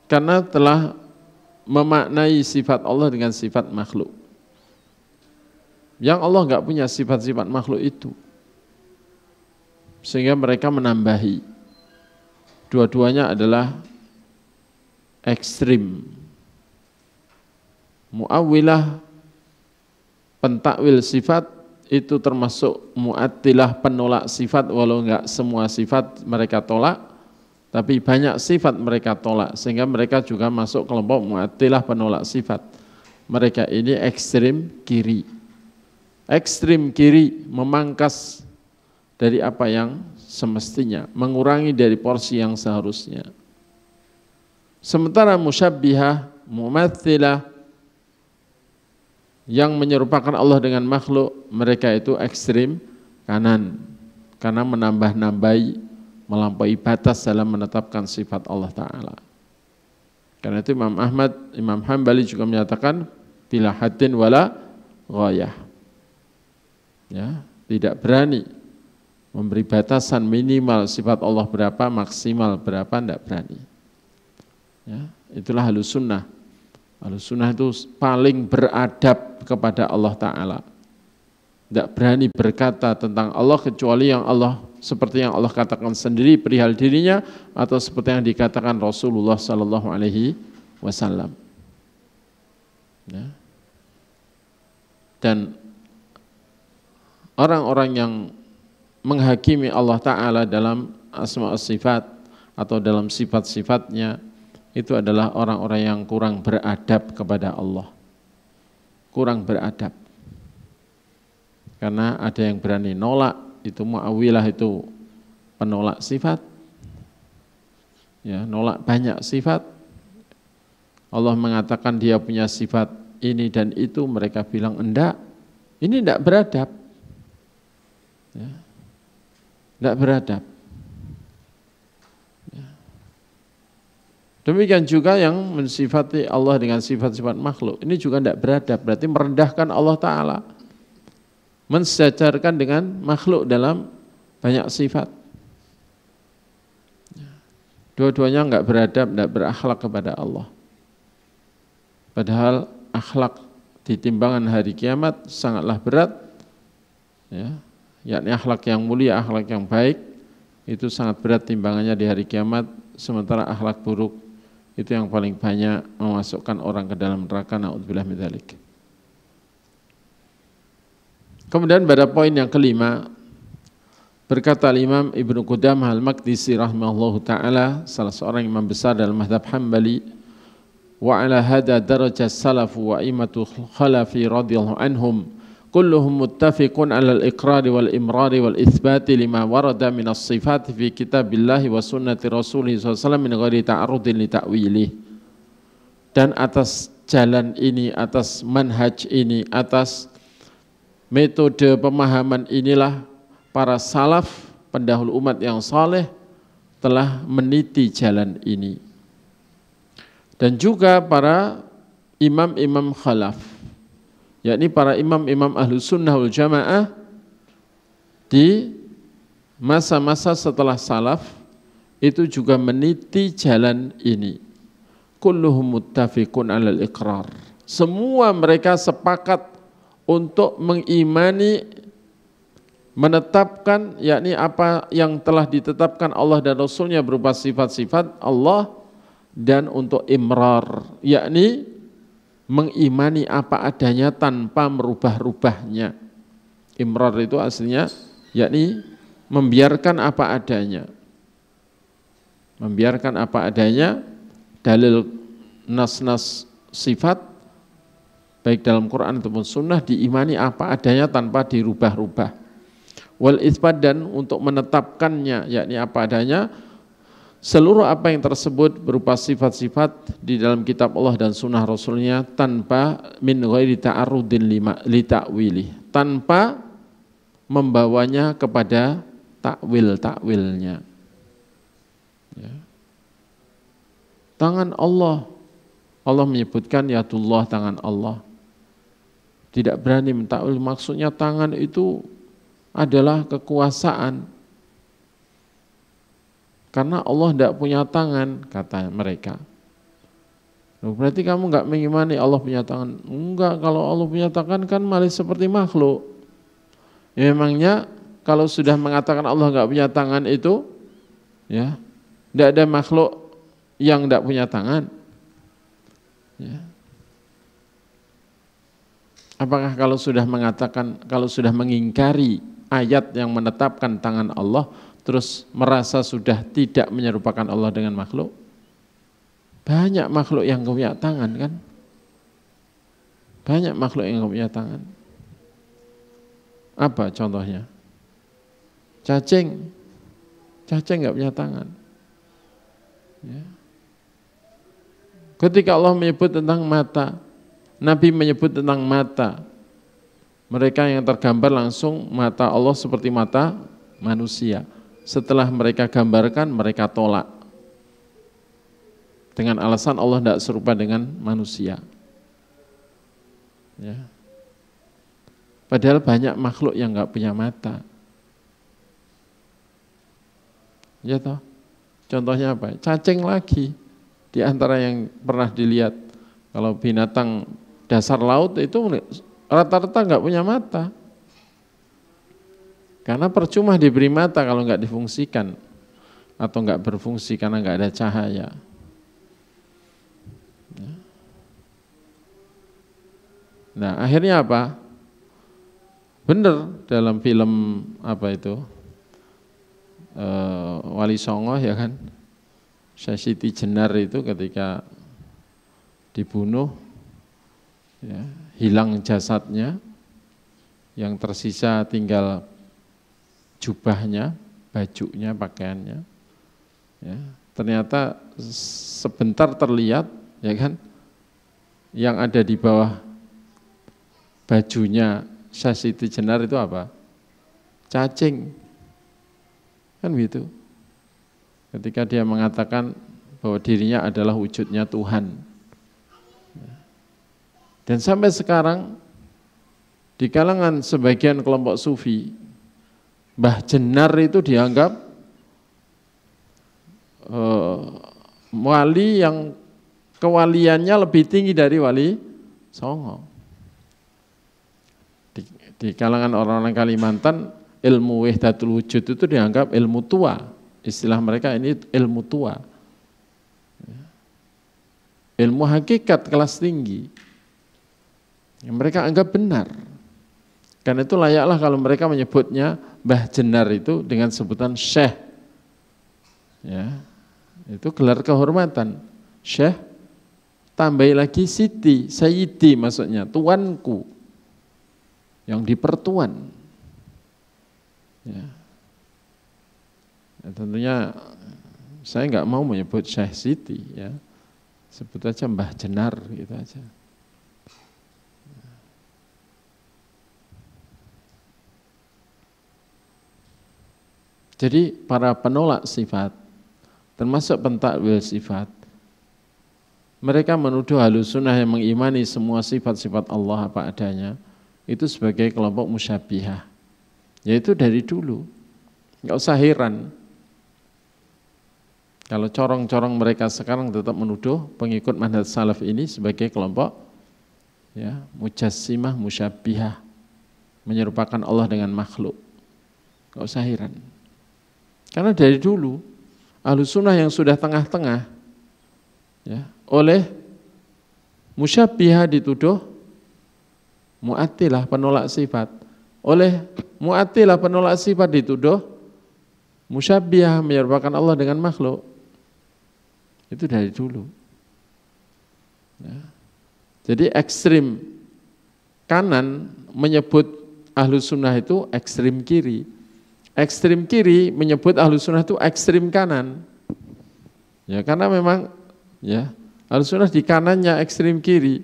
A: karena telah memaknai sifat Allah dengan sifat makhluk. Yang Allah enggak punya sifat-sifat makhluk itu. Sehingga mereka menambahi. Dua-duanya adalah ekstrim. Mu'awwilah, pentakwil sifat, itu termasuk mu'attilah, penolak sifat, walau enggak semua sifat mereka tolak, tapi banyak sifat mereka tolak, sehingga mereka juga masuk kelompok mu'attilah, penolak sifat. Mereka ini ekstrim kiri. Ekstrim kiri memangkas dari apa yang semestinya, mengurangi dari porsi yang seharusnya. Sementara musyabbihah, mumatsilah, yang menyerupakan Allah dengan makhluk, mereka itu ekstrim kanan, karena menambah-nambahi, melampaui batas dalam menetapkan sifat Allah Ta'ala. Karena itu Imam Ahmad, Imam Hambali juga menyatakan bila haddin wala ghayah, ya, tidak berani memberi batasan minimal sifat Allah berapa, maksimal berapa, tidak berani, ya. Itulah Ahlus Sunnah. Ahlus Sunnah itu paling beradab kepada Allah Ta'ala. Tidak berani berkata tentang Allah kecuali yang Allah, seperti yang Allah katakan sendiri perihal dirinya, atau seperti yang dikatakan Rasulullah Sallallahu Alaihi Wasallam. Ya. Dan orang-orang yang menghakimi Allah Ta'ala dalam asma' sifat atau dalam sifat-sifatnya, itu adalah orang-orang yang kurang beradab kepada Allah. Kurang beradab. Karena ada yang berani nolak, itu mu'awwilah, itu penolak sifat. Ya, nolak banyak sifat. Allah mengatakan dia punya sifat ini dan itu, mereka bilang enggak. Ini enggak beradab. Ya. Enggak beradab. Demikian juga yang mensifati Allah dengan sifat-sifat makhluk, ini juga tidak beradab, berarti merendahkan Allah Ta'ala, mensejajarkan dengan makhluk dalam banyak sifat. Dua-duanya enggak beradab, enggak berakhlak kepada Allah. Padahal akhlak di timbangan hari kiamat sangatlah berat, ya, yakni akhlak yang mulia, akhlak yang baik itu sangat berat timbangannya di hari kiamat, sementara akhlak buruk itu yang paling banyak memasukkan orang ke dalam neraka. Na'udzubillah min dzalik. Kemudian pada poin yang kelima, berkata Imam Ibnu Qudamah Al-Maqdisi rahimahullahu taala, salah seorang imam besar dalam mazhab Hambali, wa ala hada darajat salafu wa imatu khalafi radhiyallahu anhum kulluhum muttafiqun ala al-iqrari wal imrari wal itsbati lima warada min as-sifat fi kitabillahi wa sunnati rasulih sallallahu min ghairi ta'arudin li ta'wilih. Dan atas jalan ini, atas manhaj ini, atas metode pemahaman inilah para salaf pendahulu umat yang saleh telah meniti jalan ini. Dan juga para imam-imam khalaf, yakni para imam-imam ahlu sunnah wal jamaah di masa-masa setelah salaf itu juga meniti jalan ini. Kulluhum muttafiqun alal iqrar. Semua mereka sepakat untuk mengimani, menetapkan, yakni apa yang telah ditetapkan Allah dan Rasulnya berupa sifat-sifat Allah, dan untuk imrar, yakni mengimani apa adanya tanpa merubah-rubahnya. Imrar itu aslinya yakni membiarkan apa adanya. Membiarkan apa adanya, dalil nas-nas sifat baik dalam Quran ataupun sunnah diimani apa adanya tanpa dirubah-rubah. Wal itsbat, dan untuk menetapkannya, yakni apa adanya, seluruh apa yang tersebut berupa sifat-sifat di dalam kitab Allah dan sunnah Rasulnya tanpa min ghairi ta'arudin li ta'wili, tanpa membawanya kepada takwil-takwilnya. Ya. Tangan Allah, Allah menyebutkan yadullah, tangan Allah. Tidak berani mentakwil, maksudnya tangan itu adalah kekuasaan. Karena Allah tidak punya tangan, kata mereka. Berarti kamu enggak mengimani Allah punya tangan? Enggak, kalau Allah punya tangan kan malah seperti makhluk. Ya, memangnya kalau sudah mengatakan Allah enggak punya tangan itu, ya, tidak ada makhluk yang enggak punya tangan. Ya. Apakah kalau sudah mengatakan, kalau sudah mengingkari ayat yang menetapkan tangan Allah, terus merasa sudah tidak menyerupakan Allah dengan makhluk? Banyak makhluk yang punya tangan kan? Banyak makhluk yang punya tangan. Apa contohnya? Cacing. Cacing nggak punya tangan. Ya. Ketika Allah menyebut tentang mata, Nabi menyebut tentang mata, mereka yang tergambar langsung mata Allah seperti mata manusia. Setelah mereka gambarkan, mereka tolak dengan alasan Allah tidak serupa dengan manusia. Ya. Padahal banyak makhluk yang nggak punya mata. Ya toh? Contohnya apa? Cacing lagi di antara yang pernah dilihat. Kalau binatang dasar laut itu rata-rata nggak punya mata. Karena percuma diberi mata kalau nggak difungsikan atau nggak berfungsi karena nggak ada cahaya. Nah, akhirnya apa? Benar dalam film apa itu Wali Songo ya kan, Siti Jenar itu ketika dibunuh, ya, hilang jasadnya, yang tersisa tinggal jubahnya, bajunya, pakaiannya. Ya, ternyata sebentar terlihat, ya kan, yang ada di bawah bajunya Siti Jenar itu apa? Cacing, kan gitu. Ketika dia mengatakan bahwa dirinya adalah wujudnya Tuhan. Dan sampai sekarang di kalangan sebagian kelompok sufi, Mbah Jenar itu dianggap wali yang kewaliannya lebih tinggi dari wali songo. Di kalangan orang-orang Kalimantan, ilmu wahdatul wujud itu dianggap ilmu tua. Istilah mereka ini ilmu tua. Ilmu hakikat kelas tinggi. Yang mereka anggap benar. Karena itu layaklah kalau mereka menyebutnya Mbah Jenar itu dengan sebutan Syekh. Ya, itu gelar kehormatan. Syekh, tambahi lagi Siti, Sayyidi maksudnya, tuanku. Yang dipertuan. Ya. Ya, tentunya saya nggak mau menyebut Syekh Siti, ya. Sebut aja Mbah Jenar gitu aja. Jadi para penolak sifat, termasuk pentakwil sifat, mereka menuduh Ahlussunnah yang mengimani semua sifat-sifat Allah apa adanya, itu sebagai kelompok musyabbihah. Yaitu dari dulu, nggak usah heran. Kalau corong-corong mereka sekarang tetap menuduh pengikut manhaj salaf ini sebagai kelompok ya, mujassimah, musyabbihah, menyerupakan Allah dengan makhluk. Nggak usah heran. Karena dari dulu Ahlussunnah yang sudah tengah-tengah ya, oleh musyabbihah dituduh mu'attilah penolak sifat, oleh mu'attilah penolak sifat dituduh musyabbihah menyerupakan Allah dengan makhluk. Itu dari dulu ya. Jadi ekstrim kanan menyebut Ahlussunnah itu ekstrim kiri. Ekstrim kiri menyebut Ahlussunnah itu ekstrim kanan. Ya, karena memang ya, Ahlussunnah di kanannya ekstrim kiri.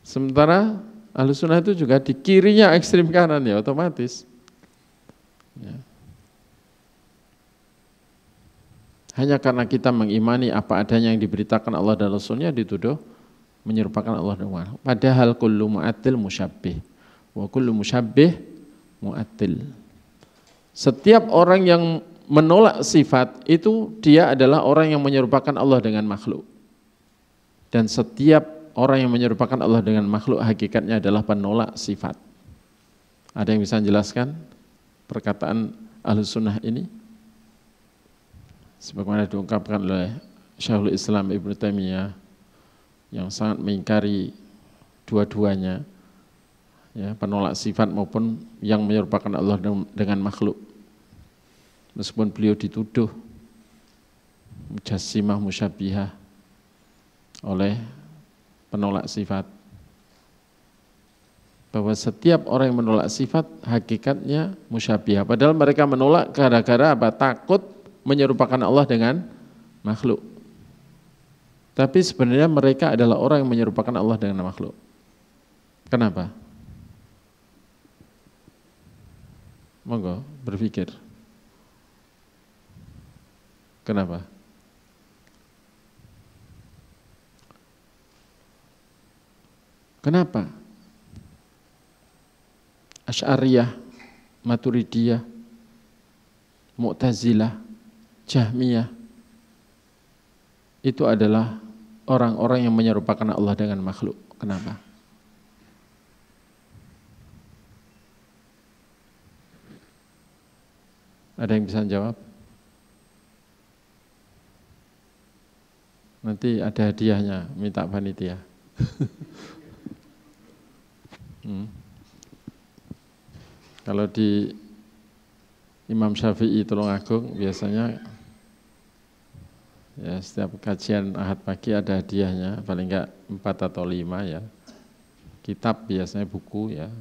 A: Sementara Ahlussunnah itu juga di kirinya ekstrim kanan, ya otomatis. Ya. Hanya karena kita mengimani apa adanya yang diberitakan Allah dan Rasulnya dituduh menyerupakan Allah dengan makhluk. Padahal kullu mu'attil musyabbih wa kullu musyabbih mu'attil. Setiap orang yang menolak sifat itu dia adalah orang yang menyerupakan Allah dengan makhluk. Dan setiap orang yang menyerupakan Allah dengan makhluk hakikatnya adalah penolak sifat. Ada yang bisa menjelaskan perkataan Ahlussunnah ini? Sebagaimana diungkapkan oleh Syekhul Islam Ibnu Taimiyah yang sangat mengingkari dua-duanya, ya, penolak sifat maupun yang menyerupakan Allah dengan makhluk. Meskipun beliau dituduh mujassimah musyabbihah oleh penolak sifat, bahwa setiap orang yang menolak sifat hakikatnya musyabbihah. Padahal mereka menolak gara-gara apa? Takut menyerupakan Allah dengan makhluk. Tapi sebenarnya mereka adalah orang yang menyerupakan Allah dengan makhluk. Kenapa? Monggo berpikir. Kenapa? Kenapa? Asy'ariyah, Maturidiyah, Mu'tazilah, Jahmiyah itu adalah orang-orang yang menyerupakan Allah dengan makhluk. Kenapa? Ada yang bisa jawab? Nanti ada hadiahnya, minta panitia. Kalau di Imam Syafi'i Tulungagung biasanya ya setiap kajian Ahad pagi ada hadiahnya, paling enggak 4 atau 5 ya. Kitab biasanya buku ya,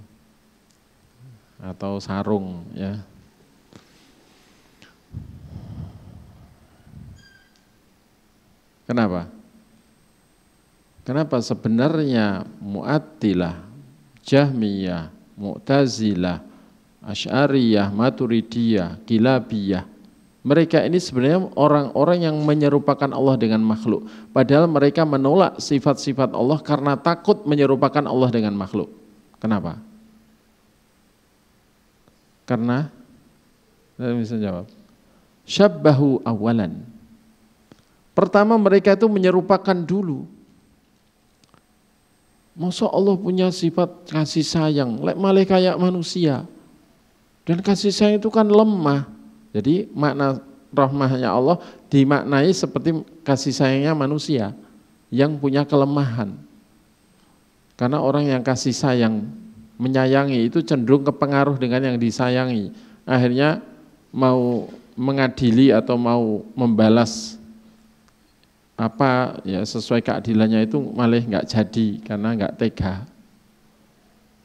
A: atau sarung ya. Kenapa? Kenapa sebenarnya Mu'attilah, Jahmiyah, Mu'tazilah, Asy'ariyah, Maturidiyah, Kilabiyah, mereka ini sebenarnya orang-orang yang menyerupakan Allah dengan makhluk. Padahal mereka menolak sifat-sifat Allah karena takut menyerupakan Allah dengan makhluk. Kenapa? Karena, saya bisa jawab, syabbahu awalan. Pertama mereka itu menyerupakan dulu. Masa Allah punya sifat kasih sayang, malah kayak manusia. Dan kasih sayang itu kan lemah. Jadi makna rahmahnya Allah dimaknai seperti kasih sayangnya manusia yang punya kelemahan. Karena orang yang kasih sayang, menyayangi itu cenderung kepengaruh dengan yang disayangi. Akhirnya mau mengadili atau mau membalas apa ya sesuai keadilannya itu malah nggak jadi karena nggak tega.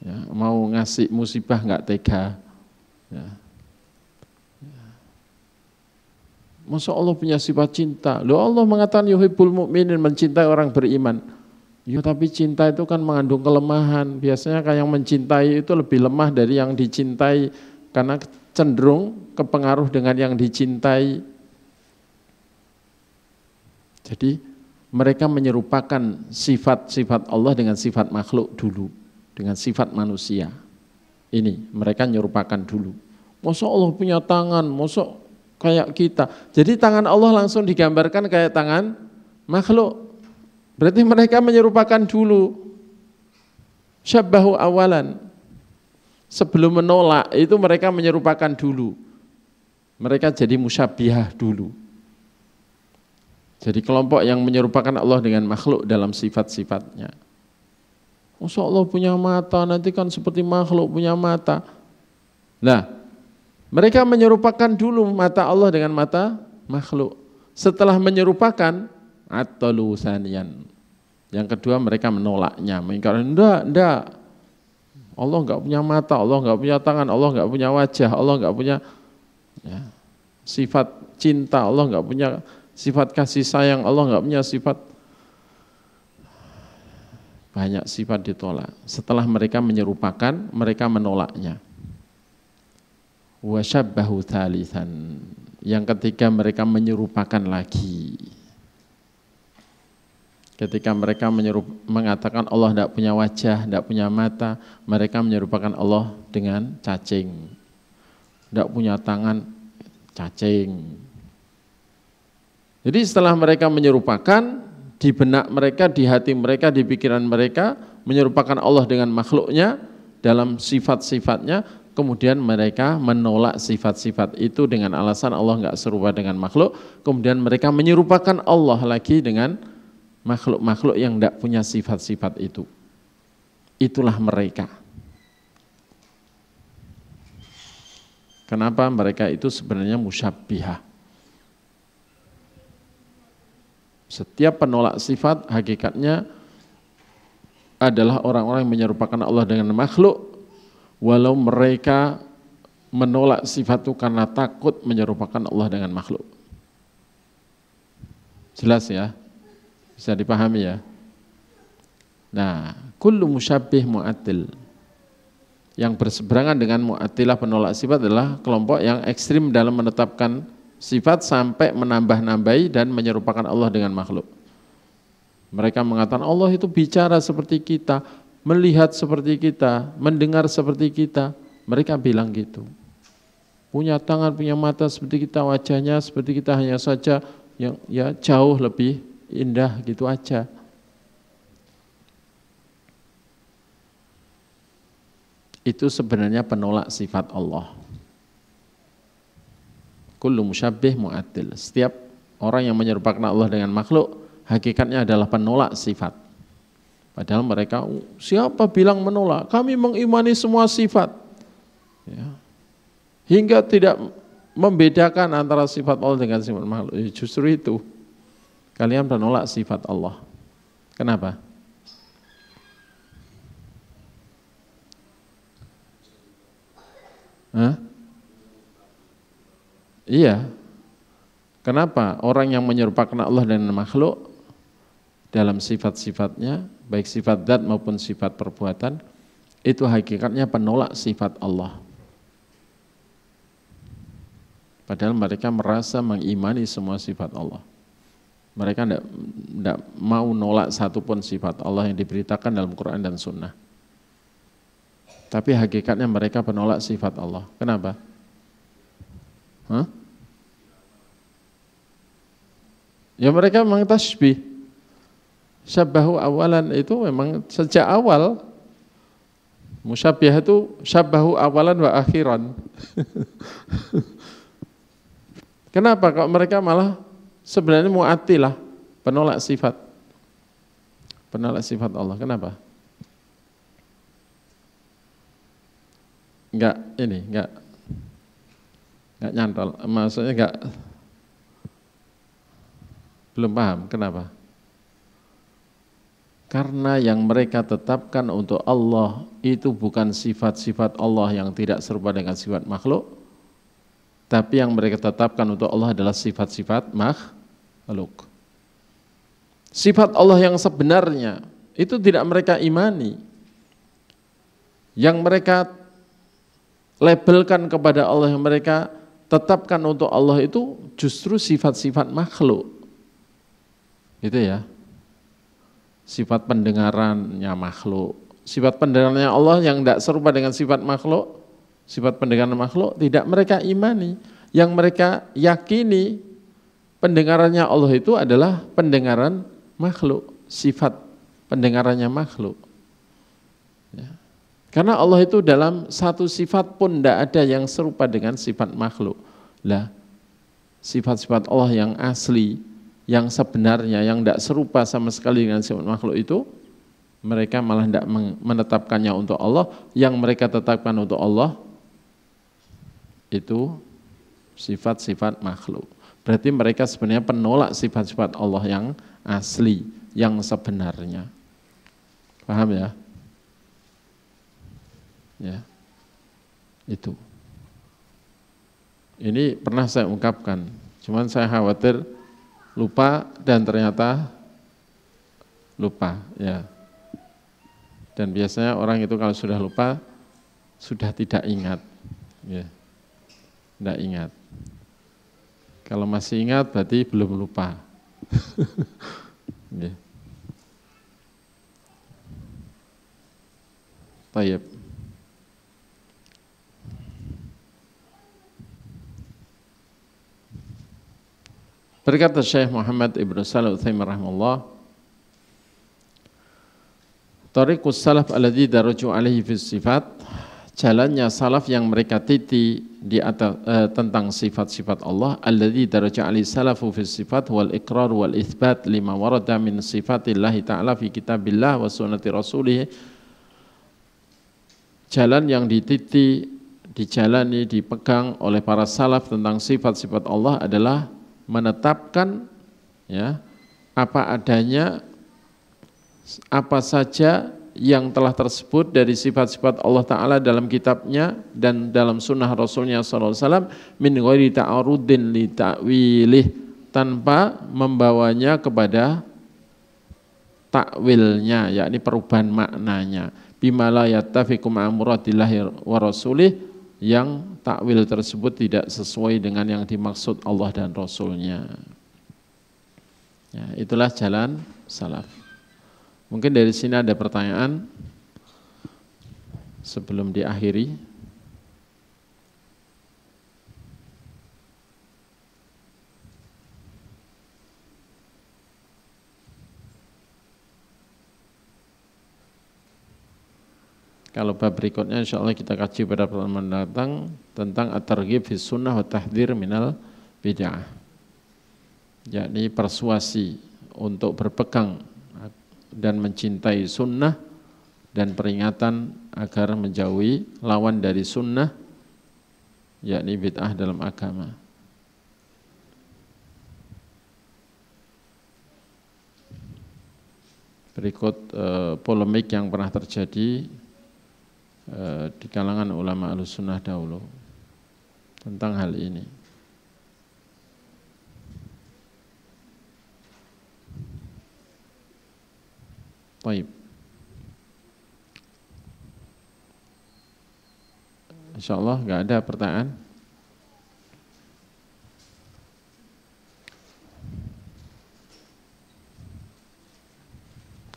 A: Ya, mau ngasih musibah nggak tega. Ya. Masa Allah punya sifat cinta? Loh Allah mengatakan yuhibbul mu'minin, mencintai orang beriman. Ya tapi cinta itu kan mengandung kelemahan. Biasanya kan yang mencintai itu lebih lemah dari yang dicintai karena cenderung kepengaruh dengan yang dicintai. Jadi mereka menyerupakan sifat-sifat Allah dengan sifat makhluk dulu, dengan sifat manusia. Ini mereka menyerupakan dulu. Masa Allah punya tangan, masa kayak kita. Jadi tangan Allah langsung digambarkan kayak tangan makhluk. Berarti mereka menyerupakan dulu. Syabbahu awalan. Sebelum menolak itu mereka menyerupakan dulu. Mereka jadi musyabbihah dulu. Jadi kelompok yang menyerupakan Allah dengan makhluk dalam sifat-sifatnya. Masa Allah punya mata, nanti kan seperti makhluk punya mata. Nah, mereka menyerupakan dulu mata Allah dengan mata makhluk. Setelah menyerupakan, atalu saniyan. Yang kedua mereka menolaknya, mengingkari enggak. Allah enggak punya mata, Allah enggak punya tangan, Allah enggak punya wajah, Allah enggak punya ya, sifat cinta, Allah enggak punya sifat kasih sayang, Allah enggak punya sifat, banyak sifat ditolak. Setelah mereka menyerupakan, mereka menolaknya. Wa syabbahu thalithan. Yang ketiga mereka menyerupakan lagi. Ketika mereka mengatakan Allah tidak punya wajah, tidak punya mata, mereka menyerupakan Allah dengan cacing. Tidak punya tangan, cacing. Jadi setelah mereka menyerupakan, di benak mereka, di hati mereka, di pikiran mereka, menyerupakan Allah dengan makhluknya dalam sifat-sifatnya, kemudian mereka menolak sifat-sifat itu dengan alasan Allah enggak serupa dengan makhluk, kemudian mereka menyerupakan Allah lagi dengan makhluk-makhluk yang tidak punya sifat-sifat itu. Itulah mereka. Kenapa mereka itu sebenarnya musyabbihah? Setiap penolak sifat hakikatnya adalah orang-orang yang menyerupakan Allah dengan makhluk, walau mereka menolak sifat itu karena takut menyerupakan Allah dengan makhluk. Jelas ya? Bisa dipahami ya? Nah, kullu musyabbih mu'attil. Yang berseberangan dengan mu'attilah penolak sifat adalah kelompok yang ekstrim dalam menetapkan sifat sampai menambah-nambahi dan menyerupakan Allah dengan makhluk. Mereka mengatakan Allah itu bicara seperti kita, melihat seperti kita, mendengar seperti kita. Mereka bilang gitu. Punya tangan, punya mata seperti kita, wajahnya seperti kita, hanya saja yang ya jauh lebih indah gitu aja. Itu sebenarnya penolak sifat Allah. Kullu musyabbih mu'attil. Setiap orang yang menyerupakan Allah dengan makhluk, hakikatnya adalah penolak sifat. Padahal mereka, siapa bilang menolak? Kami mengimani semua sifat. Ya. Hingga tidak membedakan antara sifat Allah dengan sifat makhluk. Justru itu. Kalian menolak sifat Allah. Kenapa? Hah? Iya. Kenapa? Orang yang menyerupakan Allah dengan makhluk dalam sifat-sifatnya, baik sifat zat maupun sifat perbuatan, itu hakikatnya penolak sifat Allah. Padahal mereka merasa mengimani semua sifat Allah. Mereka tidak mau nolak satupun sifat Allah yang diberitakan dalam Quran dan Sunnah. Tapi hakikatnya mereka penolak sifat Allah. Kenapa? Hah? Ya mereka memang tasbih. Syabbahu awalan itu memang sejak awal. Musyabbih itu syabbahu awalan wa akhiran. Kenapa kok mereka malah sebenarnya mu'attilah, penolak sifat. Penolak sifat Allah. Kenapa? Enggak nyantol. Maksudnya belum paham. Kenapa? Karena yang mereka tetapkan untuk Allah itu bukan sifat-sifat Allah yang tidak serupa dengan sifat makhluk, tapi yang mereka tetapkan untuk Allah adalah sifat-sifat makhluk. Sifat Allah yang sebenarnya itu tidak mereka imani. Yang mereka labelkan kepada Allah, yang mereka tetapkan untuk Allah itu justru sifat-sifat makhluk. Itu ya. Sifat pendengarannya makhluk. Sifat pendengarannya Allah yang tidak serupa dengan sifat makhluk, sifat pendengaran makhluk tidak mereka imani. Yang mereka yakini pendengarannya Allah itu adalah pendengaran makhluk, sifat pendengarannya makhluk. Ya. Karena Allah itu dalam satu sifat pun tidak ada yang serupa dengan sifat makhluk. Lah, sifat-sifat Allah yang asli, yang sebenarnya, yang tidak serupa sama sekali dengan sifat makhluk itu, mereka malah tidak menetapkannya untuk Allah. Yang mereka tetapkan untuk Allah itu sifat-sifat makhluk. Berarti mereka sebenarnya penolak sifat-sifat Allah yang asli, yang sebenarnya. Paham ya? Ya, itu. Ini pernah saya ungkapkan, cuman saya khawatir lupa dan ternyata lupa, ya. Dan biasanya orang itu kalau sudah lupa sudah tidak ingat, ya. Tidak ingat. Kalau masih ingat berarti belum lupa. Ya. Tayyib. Berkata Syekh Muhammad Ibn Shalih Al-Utsaimin rahimahullah, Tariqus salaf alladzi daraju alaihi fi sifat, jalannya salaf yang mereka titi di atas tentang sifat-sifat Allah, alladzi daraja alaihi salafu fi sifat wal iqrar wal itsbat lima warada min sifatillahi ta'ala fi kitabillah wa sunnati rasulih. Jalan yang dititi, dijalani, dipegang oleh para salaf tentang sifat-sifat Allah adalah menetapkan ya apa adanya, apa saja yang telah tersebut dari sifat-sifat Allah Ta'ala dalam kitabnya dan dalam sunnah Rasulnya SAW min ghairi ta'arudin li ta'wilih, tanpa membawanya kepada takwilnya, yakni perubahan maknanya, bima la yattafiqu ma'a muradillahi wa rasulih, yang takwil tersebut tidak sesuai dengan yang dimaksud Allah dan Rasulnya. Ya, itulah jalan salaf. Mungkin dari sini ada pertanyaan sebelum diakhiri. Kalau bab berikutnya insya Allah kita kaji pada pertemuan mendatang tentang at-targhib fi sunnah wa tahdhir minal bid'ah, yakni persuasi untuk berpegang dan mencintai sunnah dan peringatan agar menjauhi lawan dari sunnah, yakni bid'ah dalam agama. Berikut polemik yang pernah terjadi di kalangan ulama Ahlussunnah dahulu tentang hal ini. Baik. Insyaallah enggak ada pertanyaan.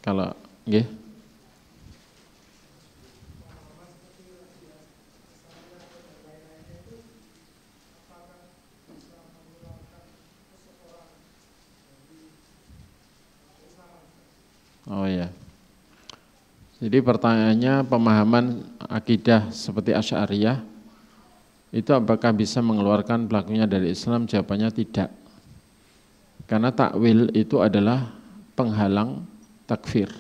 A: Kalau nggih. Oh ya. Jadi pertanyaannya, pemahaman akidah seperti Asy'ariyah itu apakah bisa mengeluarkan pelakunya dari Islam? Jawabannya tidak. Karena takwil itu adalah penghalang takfir.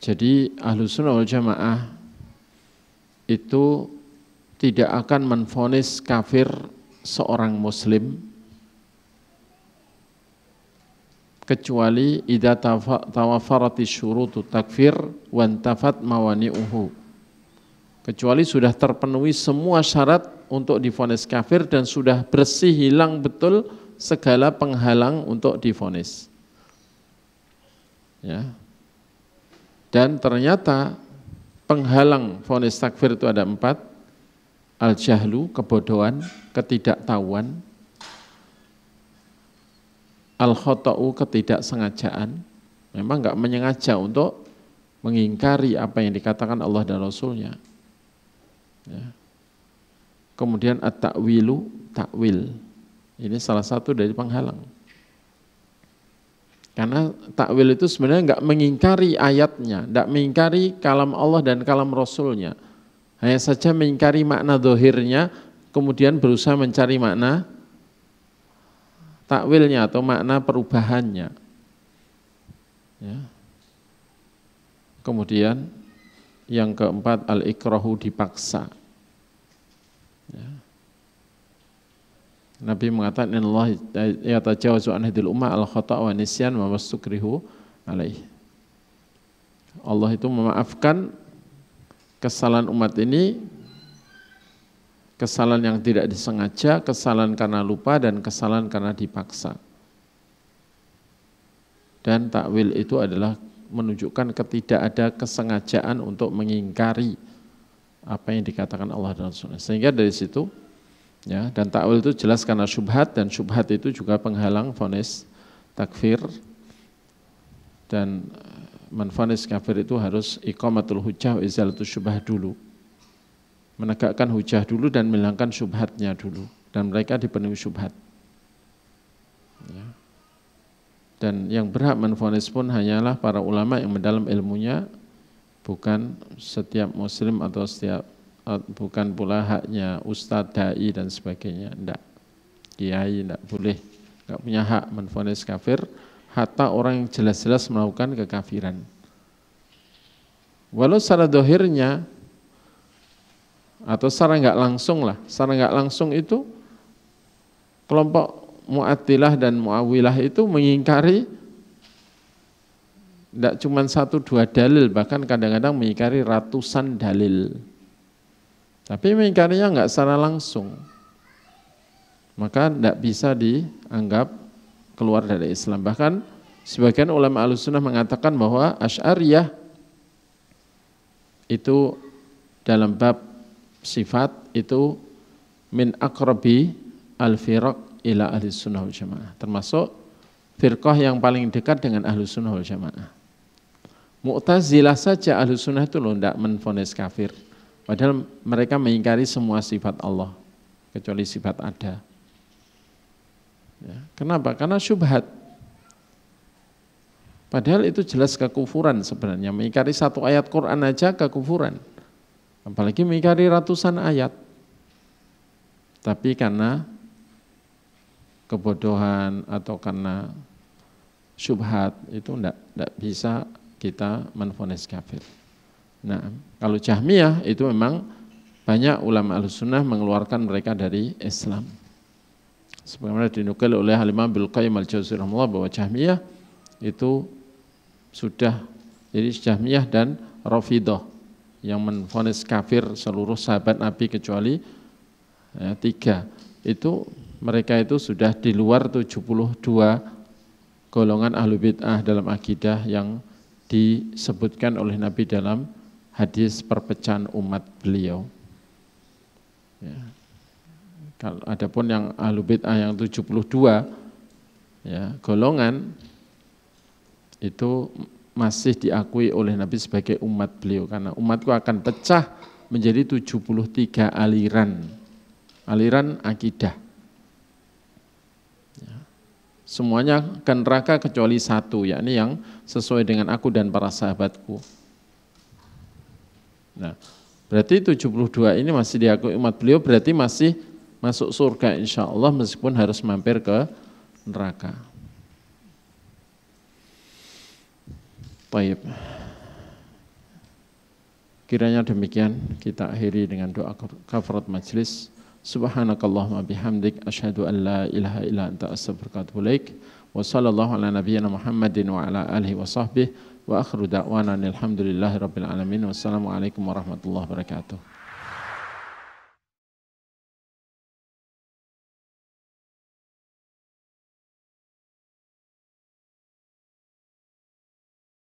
A: Jadi Ahlussunnah wal Jamaah itu tidak akan menvonis kafir seorang muslim kecuali idza tawaffarati syurutu takfir wa intafat mawani'uhu, kecuali sudah terpenuhi semua syarat untuk divonis kafir dan sudah bersih, hilang betul segala penghalang untuk divonis. Ya. Dan ternyata penghalang vonis takfir itu ada 4: al-jahlu, kebodohan, ketidaktahuan; al-khata'u, ketidaksengajaan, memang enggak menyengaja untuk mengingkari apa yang dikatakan Allah dan Rasulnya. Ya. Kemudian at-ta'wilu, takwil, ini salah satu dari penghalang. Karena takwil itu sebenarnya enggak mengingkari ayatnya, enggak mengingkari kalam Allah dan kalam Rasulnya, hanya saja mengingkari makna zahirnya, kemudian berusaha mencari makna takwilnya atau makna perubahannya. Ya. Kemudian yang keempat, al-ikrahu, dipaksa. Ya. Nabi mengatakan, innallaha yatajawazu an hadhil ummah al-khata' wa nisyan wa mastukrihu alaih. Allah itu memaafkan kesalahan umat ini, kesalahan yang tidak disengaja, kesalahan karena lupa, dan kesalahan karena dipaksa. Dan takwil itu adalah menunjukkan ketidak ada kesengajaan untuk mengingkari apa yang dikatakan Allah dan Rasulnya. Sehingga dari situ, ya, dan takwil itu jelas karena syubhat, dan syubhat itu juga penghalang vonis takfir. Dan menvonis kafir itu harus iqamatul hujjah wa izalatus syubhah dulu, menegakkan hujah dulu dan menghilangkan syubhatnya dulu, dan mereka dipenuhi syubhat. Ya. Dan yang berhak menvonis pun hanyalah para ulama yang mendalam ilmunya, bukan setiap muslim atau bukan pula haknya ustadz, dai dan sebagainya. Enggak, kiai enggak boleh, enggak punya hak menvonis kafir, hatta orang yang jelas-jelas melakukan kekafiran. Walau secara dohirnya atau secara enggak langsung lah, secara enggak langsung itu kelompok Mu'attilah dan Mu'awilah itu mengingkari tidak cuma 1-2 dalil, bahkan kadang-kadang mengingkari ratusan dalil. Tapi mengingkarinya enggak secara langsung, maka tidak bisa dianggap keluar dari Islam. Bahkan sebagian ulama Ahlussunnah mengatakan bahwa Asy'ariyah itu dalam bab sifat itu min aqrabi al-firaq ila ahli sunnah wal jamaah, termasuk firqah yang paling dekat dengan ahli sunnah wal jamaah. Mu'tazilah saja ahli sunnah itu loh tidak menvonis kafir, padahal mereka mengingkari semua sifat Allah kecuali sifat ada. Ya. Kenapa? Karena syubhat. Padahal itu jelas kekufuran sebenarnya, mengingkari 1 ayat Quran aja kekufuran, apalagi mengingkari ratusan ayat. Tapi karena kebodohan atau karena syubhat itu tidak bisa kita menvonis kafir. Nah, kalau Jahmiyah itu memang banyak ulama Ahlussunnah mengeluarkan mereka dari Islam. Sebagaimana dinukil oleh Al-Imam Ibnu Qayyim al-Jauziyah rahimahullah bahwa Jahmiyah itu sudah, jadi Jahmiyah dan Rafidhah yang menvonis kafir seluruh sahabat Nabi kecuali 3 itu, mereka itu sudah di luar 72 golongan ahlu bid'ah dalam akidah yang disebutkan oleh Nabi dalam hadis perpecahan umat beliau. Ya. Kalau adapun yang ahlu bid'ah yang 72 ya, golongan itu masih diakui oleh Nabi sebagai umat beliau, karena umatku akan pecah menjadi 73 aliran akidah. Semuanya ke neraka kecuali satu, yakni yang sesuai dengan aku dan para sahabatku. Nah, berarti 72 ini masih diakui umat beliau, berarti masih masuk surga insya Allah meskipun harus mampir ke neraka. Baik. Kiranya demikian, kita akhiri dengan doa kafarat majlis. Subhanakallahumma bihamdik asyhadu an la ilaha illa anta astaghfiruka wa atubu ilaik. Wa sallallahu ala nabiyyina Muhammadin wa ala alihi wa sahbihi wa akhiru da'wana alhamdulillahi rabbil alamin. Wassalamualaikum warahmatullahi wabarakatuh.